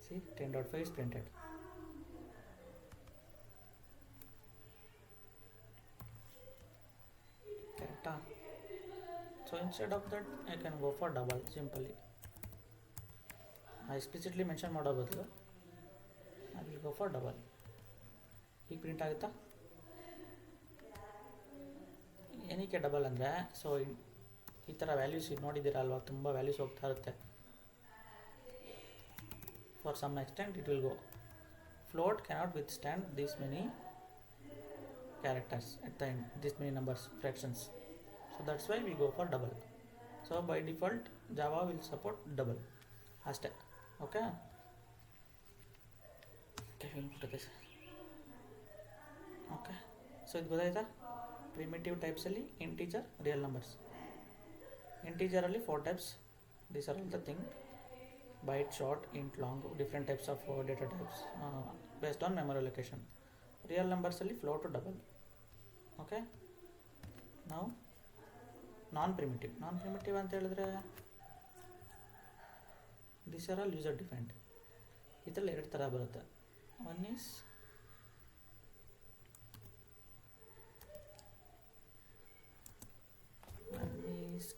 See, 10.5 is printed. Correct. So instead of that, I can go for double simply. I explicitly mention ಮಾಡೋ ಬದಲು I will go for double. ಈಗ print ಆಗುತ್ತಾ? ಏನಕ್ಕೆ double ಅಂದರೆ, so ಈ ಥರ values ನೋಡಿದ್ದೀರಲ್ವ, ತುಂಬ ವ್ಯಾಲ್ಯೂಸ್ ಹೋಗ್ತಾ ಇರುತ್ತೆ. For some extent it will go. Float cannot withstand this many characters at the end, this many numbers, fractions. So that's why we go for double. So by default Java will support double. ಅಷ್ಟೇ. Okay. Okay. So ಇದು ಗೊತ್ತಾಯ್ತಾ? Primitive ಟೈಪ್ಸಲ್ಲಿ integer, real numbers. ಇಂಟೀಜರಲ್ಲಿ 4 types. These are all the thing. Byte, short, int, long, different types of data types based on memory allocation. Real numbers ಅಲ್ಲಿ float to double. Okay. Now non-primitive ಅಂತ ಹೇಳಿದ್ರೆ these are all user defined. ಇದರಲ್ಲಿ 2 ಥರ ಬರುತ್ತೆ. One is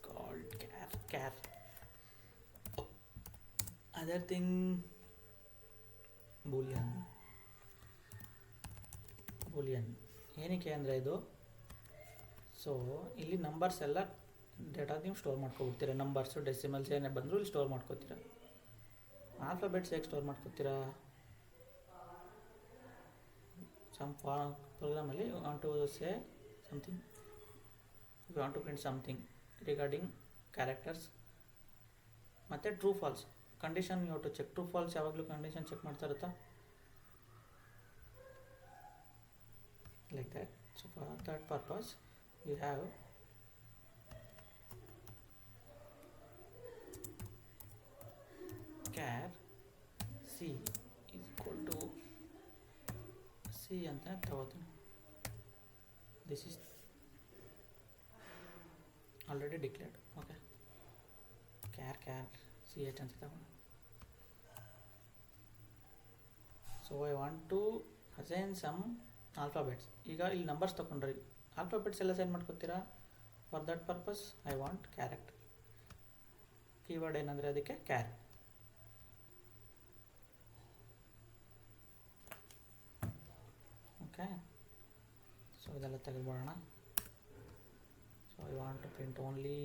called char. Other thing, boolean. ಏನಕ್ಕೆ ಅಂದರೆ ಇದು, so ಇಲ್ಲಿ ನಂಬರ್ಸ್ ಎಲ್ಲ ಡೇಟಾ ನೀವು ಸ್ಟೋರ್ ಮಾಡ್ಕೊಬಿಡ್ತೀರ. ನಂಬರ್ಸು, ಡೆಸಿಮಲ್ಸ್ ಏನೇ ಬಂದರೂ ಇಲ್ಲಿ ಸ್ಟೋರ್ ಮಾಡ್ಕೋತೀರ. ಆಲ್ಫಾಬೆಟ್ಸ್ ಹೇಗೆ ಸ್ಟೋರ್ ಮಾಡ್ಕೋತೀರಾ? ಸಮ್ ಪ್ರೋಗ್ರಾಮಲ್ಲಿ want to say something, you want to print something regarding characters ಮತ್ತು true false condition. You to check true false, ಯಾವಾಗಲೂ ಕಂಡೀಷನ್ ಚೆಕ್ ಮಾಡ್ತಾ ಇರುತ್ತಾ, like that. So for that purpose you have char c is equal to c ಅಂತ ತಗೋತೀನಿ. This is already declared. Okay, char ch ಅಂತ ತಗೊಂಡು. So I want to assign some alphabets. ಈಗ ಇಲ್ಲಿ numbers ತೊಗೊಂಡ್ರಿ, alphabets ಎಲ್ಲ ಸೈನ್ ಮಾಡ್ಕೊತೀರಾ. For that purpose I want character. Keyword ಏನಂದರೆ ಅದಕ್ಕೆ ಕ್ಯಾರ್. ಓಕೆ, ಸೊ ಇದೆಲ್ಲ ತೆಗೆದುಬಿಡೋಣ. So I want to print only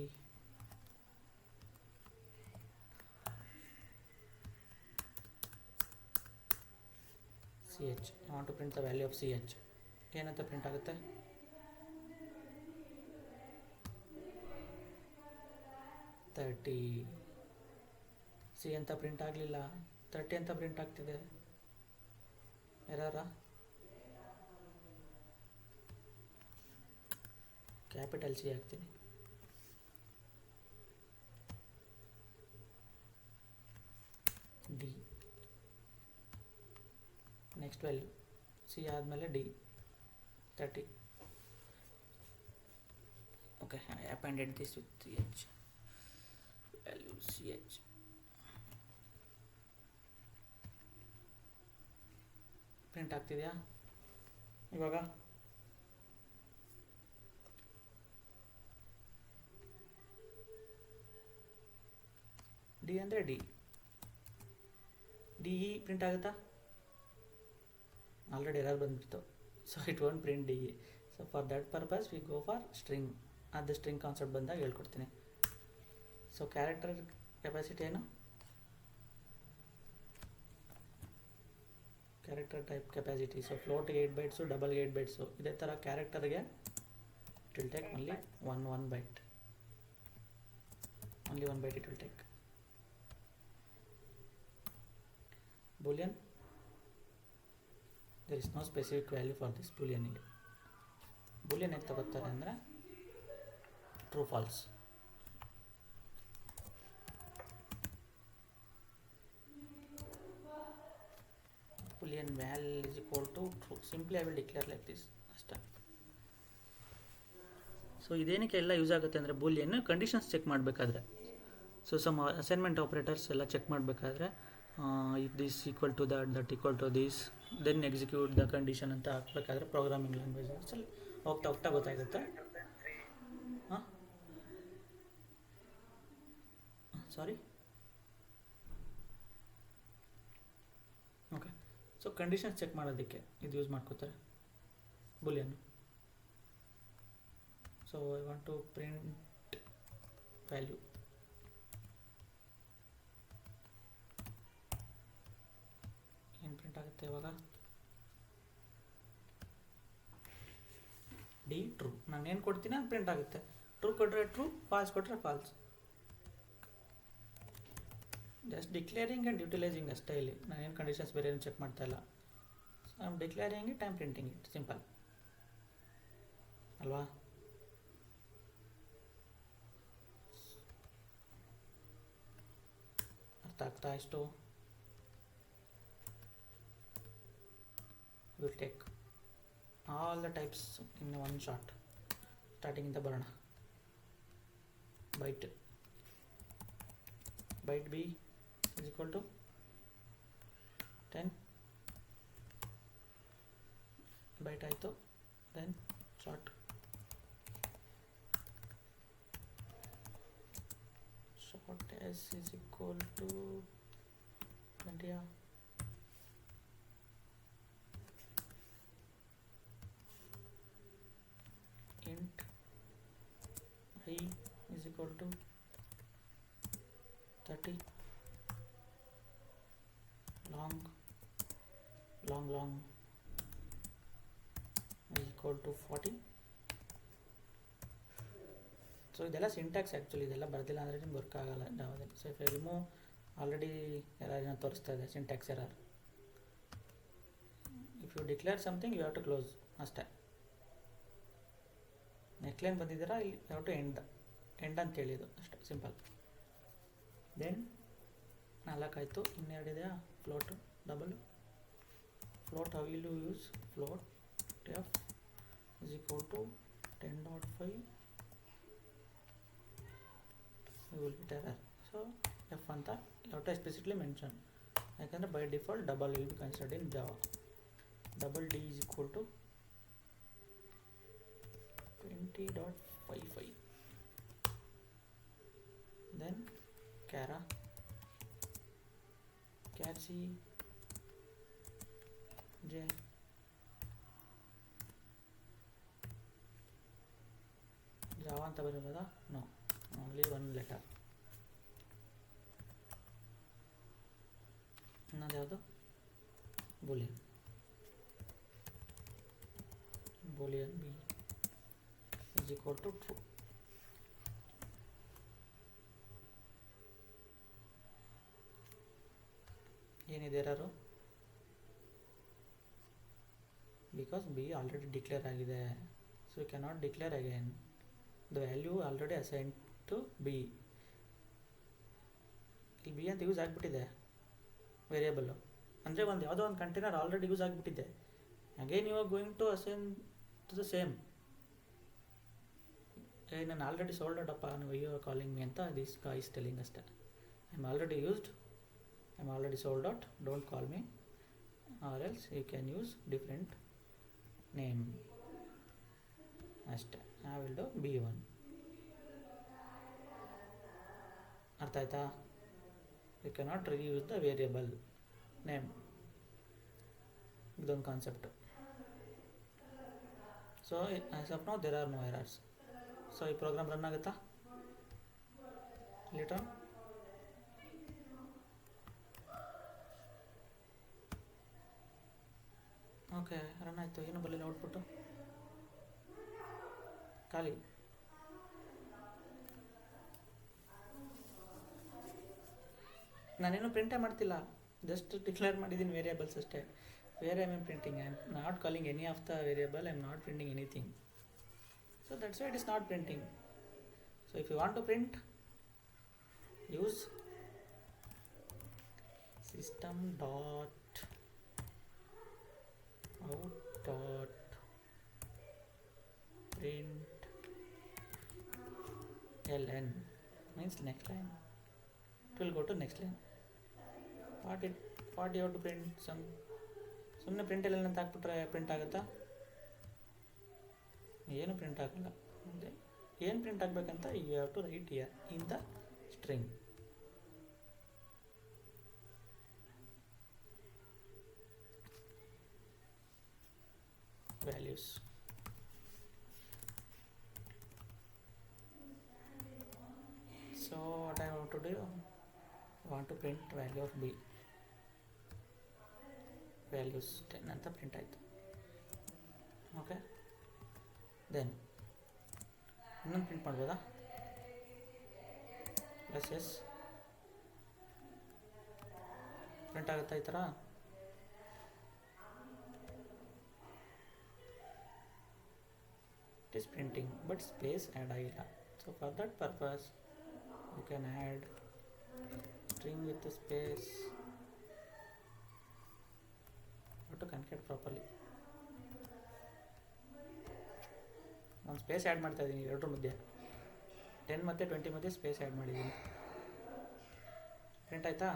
ch. I want to print the value of ch. ಏನಂತ ಪ್ರಿಂಟ್ ಆಗುತ್ತೆ? ಸಿ ಅಂತ ಪ್ರಿಂಟ್ ಆಗಲಿಲ್ಲ, 30 ಅಂತ ಪ್ರಿಂಟ್ ಆಗ್ತಿದೆ. ಎರರ? ಕ್ಯಾಪಿಟಲ್ ಸಿ ಹಾಕ್ತೀನಿ. ಡಿ ನೆಕ್ಸ್ಟ್ ವ್ಯಾಲ್ಯೂ ಸಿ ಆದಮೇಲೆ D 30. Okay, I appended this with ch value ch. Print ಆಗ್ತಿದೆಯಾ ಇವಾಗ? ಡಿ ಅಂದರೆ ಡಿ ಇ ಪ್ರಿಂಟ್ ಆಗುತ್ತಾ? ಆಲ್ರೆಡಿ ಎರರ್ ಬಂದ್ಬಿಡ್ತು. So it won't print D E. So for that purpose we go for string. ಅದು string concept ಬಂದಾಗ ಹೇಳ್ಕೊಡ್ತೀನಿ. So character capacity ಏನು, character type capacity. So ಫ್ಲೋಟ್ಗೆ 8 ಬೈಟ್ಸು, ಡಬಲ್ಗೆ 8 ಬೈಟ್ಸು. ಇದೇ ಥರ ಕ್ಯಾರೆಕ್ಟರ್ಗೆ it will take only one byte, only 1 byte it will take. Boolean, there is no specific value for this boolean. Boolean ಹೇಗೆ ತಗೋತಾರೆ ಅಂದರೆ true false. Boolean val is equal to true. Simply I will declare like this ಅಷ್ಟೇ. So ಇದೇನಕ್ಕೆ ಎಲ್ಲ use ಆಗುತ್ತೆ ಅಂದರೆ Boolean conditions check ಮಾಡಬೇಕಾದ್ರೆ, so some assignment operators ಎಲ್ಲ ಚೆಕ್ ಮಾಡಬೇಕಾದ್ರೆ if this equal to that equal to this then execute the condition ಅಂತ ಹಾಕಬೇಕಾದ್ರೆ ಪ್ರೋಗ್ರಾಮಿಂಗ್ ಲ್ಯಾಂಗ್ವೇಜಲ್ಲಿ ಹೋಗ್ತಾ ಗೊತ್ತಾಗುತ್ತೆ. ಹಾಂ sorry okay. So conditions check ಮಾಡೋದಕ್ಕೆ ಇದು ಯೂಸ್ ಮಾಡ್ಕೋತಾರೆ Boolean. So I want to print value. ಏನು ಪ್ರಿಂಟ್ ಆಗುತ್ತೆ ಇವಾಗ, ಡಿ ಟ್ರೂ. ನಾನು ಏನು ಕೊಡ್ತೀನಿ ಅದು ಪ್ರಿಂಟ್ ಆಗುತ್ತೆ. ಟ್ರೂ ಕೊಟ್ಟರೆ ಟ್ರೂ, ಫಾಲ್ಸ್ ಕೊಟ್ಟರೆ false. Just declaring and utilising ಅಷ್ಟೇ. ಇಲ್ಲಿ ನಾನೇನು ಕಂಡೀಷನ್ಸ್ ಬೇರೆ ಏನು ಚೆಕ್ ಮಾಡ್ತಾ ಇಲ್ಲ. So I am declaring it, I am printing it, simple ಅಲ್ವಾ. ಅರ್ಥ ಆಗ್ತಾ ಇಷ್ಟು. Will take all the types in one shot. ಸ್ಟಾರ್ಟಿಂಗಿಂದ ಬರೋಣ. Byte B is equal to 10 byte ಆಯಿತು. Then short s is equal to 20. Int I is equal to 30. Long is equal to 40. So ಇದೆಲ್ಲ syntax actually, ಇದೆಲ್ಲ ಬರ್ದಿಲ್ಲ ಅಂದರೆ ನಿಮ್ಗೆ work ಆಗೋಲ್ಲ ಜಾವಾದಲ್ಲಿ. So if I remove already error ತೋರಿಸ್ತಾ ಇದೆ, syntax error. If you declare something you have to close ಅಷ್ಟೇ. ನೆಕ್ಲೈನ್ ಬಂದಿದ್ದೀರಾ, ಇಲ್ಲಿ ಯು ಹ್ಯಾವ್ ಟು ಎಂಡ್ ಅಂತ ಹೇಳಿದ್ದು ಅಷ್ಟೇ, ಸಿಂಪಲ್. ದೆನ್ 4 ಆಯಿತು, ಇನ್ನೆರಡಿದೆಯಾ float double. Float how will you use float F is equal to 10.5. you will get error. So f anta you have to explicitly mention, ಯಾಕಂದರೆ by default double will be considered in Java. Double d is equal to 20.55. then char c j Java ಅಂತ ಬರೋದಾ? No, only one letter. ಇನ್ನೊಂದು ಯಾವುದು? Boolean b is equal to true. ಏನಿದೆ error? Because b already declare ಆಗಿದೆ, so you cannot declare again. the value already assigned to b. ಇಲ್ಲಿ b ಅಂತ use ಆಗಿಬಿಟ್ಟಿದೆ variable, ಅಂದರೆ ಒಂದು ಯಾವುದೋ ಒಂದು ಕಂಟೈನರ್ ಆಲ್ರೆಡಿ ಯೂಸ್ ಆಗಿಬಿಟ್ಟಿದೆ. Again you are going to assign to the same. ನಾನು ಆಲ್ರೆಡಿ ಸೋಲ್ಡ್ ಅಪ್ಪ, ನೀವು ಯು ಆರ್ ಕಾಲಿಂಗ್ ಮೀ ಅಂತ ದಿಸ್ ಈಸ್ ಟೆಲಿಂಗ್ ಅಷ್ಟೇ. I am already used, I am already sold out, don't call me, or else you can use different name ಅಷ್ಟೇ. I will do b1. ಅರ್ಥ ಆಯ್ತಾ? You cannot reuse the variable name. ಇದೊಂದು concept. So as of now there are no errors. ಸೊ ಈ program run ಆಗುತ್ತಾ ಲಿಟರ್ okay run ಆಯಿತು. ಏನು ಬರಲಿಲ್ಲ ಔಟ್ಪುಟ್ಟು, ಖಾಲಿ. ನಾನೇನು ಪ್ರಿಂಟೇ ಮಾಡ್ತಿಲ್ಲ, ಜಸ್ಟ್ ಡಿಕ್ಲೇರ್ ಮಾಡಿದ್ದೀನಿ ವೇರಿಯೇಬಲ್ಸ್ ಅಷ್ಟೇ. Where I am printing, I am not calling any of the variable, I am not printing anything. So that's why it is not printing. So if you want to print, use system dot out dot print ln means next line. It will go to next line. What you have to print some ಸುಮ್ಮನೆ print ln ಅಂತ ಹಾಕ್ಬಿಟ್ರೆ print ಆಗುತ್ತಾ? ಏನು print ಆಗಲ್ಲ. ಏನು print ಆಗಬೇಕಂತ you have to write here in the string. values. So what I want to do, I want to print value of b, values 10 ಅಂತ print ಆಯಿತು. ಓಕೆ, ದೆನ್ ಇನ್ನೊಂದು ಪ್ರಿಂಟ್ ಮಾಡ್ಬೋದಾ? ಪ್ಲಸ್ ಎಸ್ ಪ್ರಿಂಟ್ ಆಗುತ್ತಾ ಈ ಥರ? It is printing but space add ಆಗಿಲ್ಲ. So for that purpose you can add string with the space. How to concat properly. ನಾನು space add ಮಾಡ್ತಾ ಇದ್ದೀನಿ ಎರಡರ ಮಧ್ಯೆ, 10 ಮತ್ತು 20 ಮಧ್ಯೆ ಸ್ಪೇಸ್ ಆ್ಯಡ್ ಮಾಡಿದ್ದೀನಿ. ಪ್ರಿಂಟ್ ಆಯಿತಾ?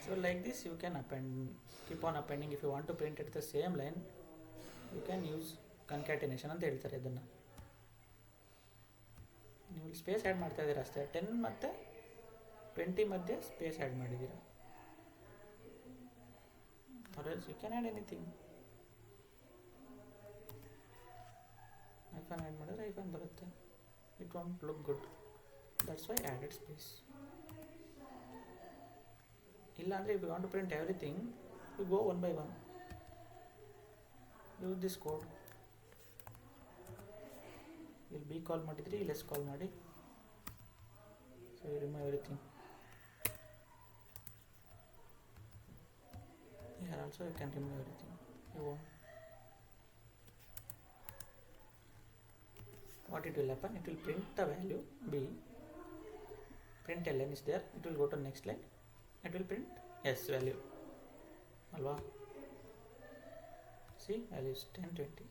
So like this you can append, keep on appending. If you want to print at the same line, you can use concatenation ಅಂತ ಹೇಳ್ತಾರೆ ಇದನ್ನು. ನೀವು ಸ್ಪೇಸ್ ಆ್ಯಡ್ ಮಾಡ್ತಾ ಇದ್ದೀರಾ ಅಷ್ಟೇ, 10 ಮತ್ತು 20 ಮಧ್ಯೆ ಸ್ಪೇಸ್ ಆ್ಯಡ್ ಮಾಡಿದ್ದೀರಾ. or else you can add anything. IPhone add ಮಾಡಿದ್ರೆ ಐಫೋನ್ ಬರುತ್ತೆ, it want look good, that's why added space. ಇಲ್ಲ ಅಂದರೆ if you want to print everything, you go one by one. use this code. ಇಲ್ಲಿ B ಕಾಲ್ ಮಾಡಿದ್ರಿ, ಇಲ್ಲಿ S ಕಾಲ್ ಮಾಡಿ. So you remove everything. Here also you can remove everything you want. What it will happen, it will print the value b, print ln is there, it will go to next line, it will print s value alva. See, value is 10 20.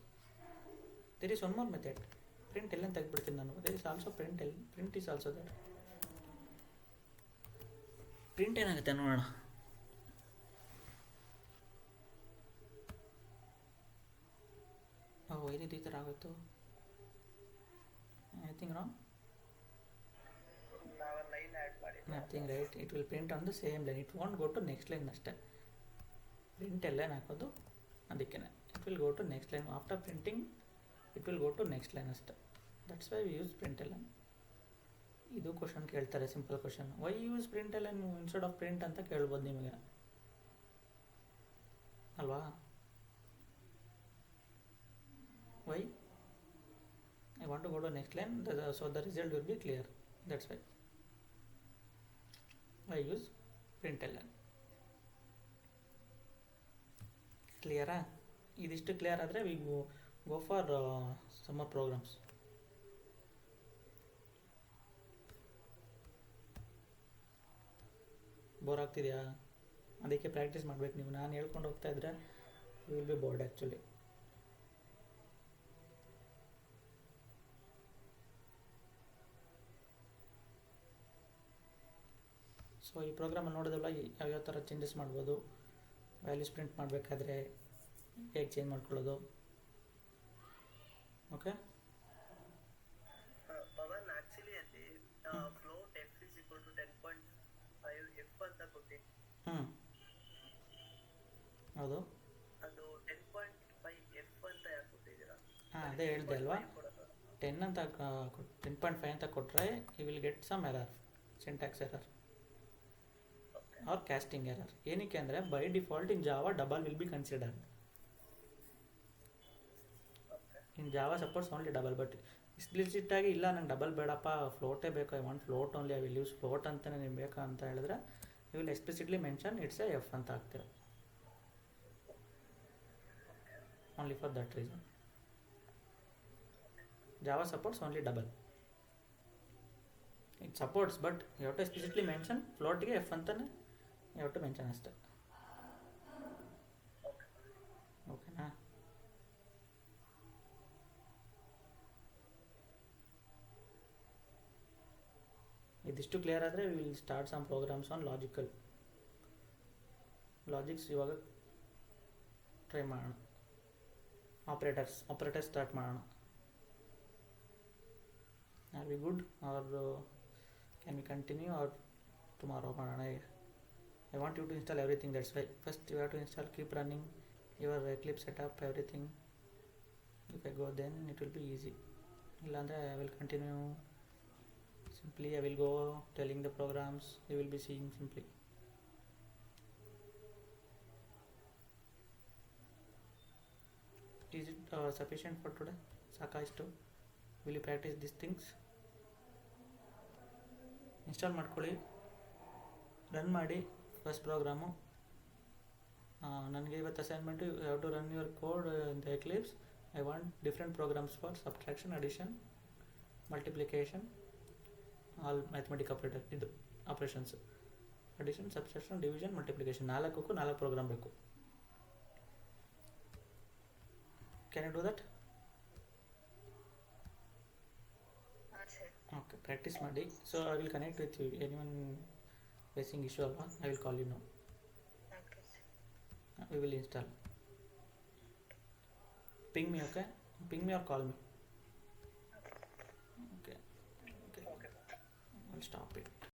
There is one more method, print ln ತೆಗೆದುಬಿಡ್ತೀನಿ ನಾನು. there is also print ln, print is also there. print ಏನಾಗುತ್ತೆ ನೋಡೋಣ. ಏನಿದೆ ಈ ಥರ ಆಗುತ್ತೋ, anything wrong? Nothing, right? It will print on the same line, it won't go to next line ಅಷ್ಟೇ. print ln ಹಾಕೋದು ಅದಕ್ಕೆ, it will go to next line. after printing it will go to next line ಅಷ್ಟೇ. that's why we use print ln. ಇದು question ಕೇಳ್ತಾರೆ, simple question, why use print ln instead of print ಅಂತ ಕೇಳ್ಬೋದು ನಿಮಗೆ ಅಲ್ವಾ? why I want to go to next line, so the result will be clear, that's why I use print ln. ಕ್ಲಿಯರಾ? ಇದಿಷ್ಟು clear ಆದರೆ we go for some more programs. Bore ಆಗ್ತಿದೆಯಾ? ಅದಕ್ಕೆ practice ಮಾಡಬೇಕು ನೀವು. ನಾನು ಹೇಳ್ಕೊಂಡು ಹೋಗ್ತಾ ಇದ್ರೆ you will be bored actually. So ಈ ಪ್ರೋಗ್ರಾಮಲ್ಲಿ ನೋಡೋದಲ್ಲ ಯಾವ್ಯಾವ ಥರ ಚೇಂಜಸ್ ಮಾಡ್ಬೋದು, ವ್ಯಾಲ್ಯೂಸ್ ಪ್ರಿಂಟ್ ಮಾಡಬೇಕಾದ್ರೆ ಹೇಗೆ ಚೇಂಜ್ ಮಾಡ್ಕೊಳ್ಳೋದು. ಓಕೆ, ಪವನ್ ಆಕ್ಚುಲಿ ಅಲ್ಲಿ float f is equal to 10.5 f ಅಂತ ಕೊಟ್ಟಿದ್ದು. ಹೌದು, ಅದು 10.5 f ಅದೇ ಹೇಳ್ದೆ ಅಲ್ವಾ, 10 ಅಂತ 10.5 ಅಂತ ಕೊಟ್ಟರೆ you will get some error, syntax error or casting error. ಏನಕ್ಕೆ ಅಂದರೆ by default in Java double will be considered. In Java supports only double, but explicit ಆಗಿ ಇಲ್ಲ ನಂಗೆ ಡಬಲ್ ಬೇಡಪ್ಪ ಫ್ಲೋಟೇ ಬೇಕು, I want float only, I will use float ಅಂತಲೇ ನಿಮ್ಗೆ ಬೇಕಾ ಅಂತ ಹೇಳಿದ್ರೆ you will explicitly mention it's a F ಅಂತ ಹಾಕ್ತೀರ, only for that reason. Java supports only double, it supports but you have to explicitly mention ಫ್ಲೋಟ್ಗೆ F ಅಂತಲೇ you have to mention ಅಷ್ಟೇ. ಓಕೆನಾ? ಇದಿಷ್ಟು ಕ್ಲಿಯರ್ ಆದರೆ will start some programs on logics ಇವಾಗ try ಮಾಡೋಣ. ಆಪ್ರೇಟರ್ಸ್ ಸ್ಟಾರ್ಟ್ ಮಾಡೋಣ. Are we good or can we continue or tomorrow ಮಾಡೋಣ? I want you to install everything, that's why first you have to install, keep running your Eclipse setup, everything. If I go then it will be easy. ಇಲ್ಲಾಂದರೆ I will continue simply, I will go telling the programs, you will be seeing simply. Is it sufficient for today? ಸಾಕಾಯಿತು? Will you practice these things? Install ಮಾಡ್ಕೊಳ್ಳಿ, run ಮಾಡಿ first program. ನನಗೆ ಇವತ್ತು assignment, you have to run your code in the Eclipse. I want different programs for subtraction, addition, multiplication, all mathematic operator, ಇದು operations, addition, subtraction, division, multiplication, 4 program ಬೇಕು. Can you do that? Okay, practice ಮಾಡಿ. So I will connect with you, anyone facing issue ಅಲ್ವಾ, I will call you no. We will install. Ping me, okay? Ping me or call me. Okay. I'll stop it.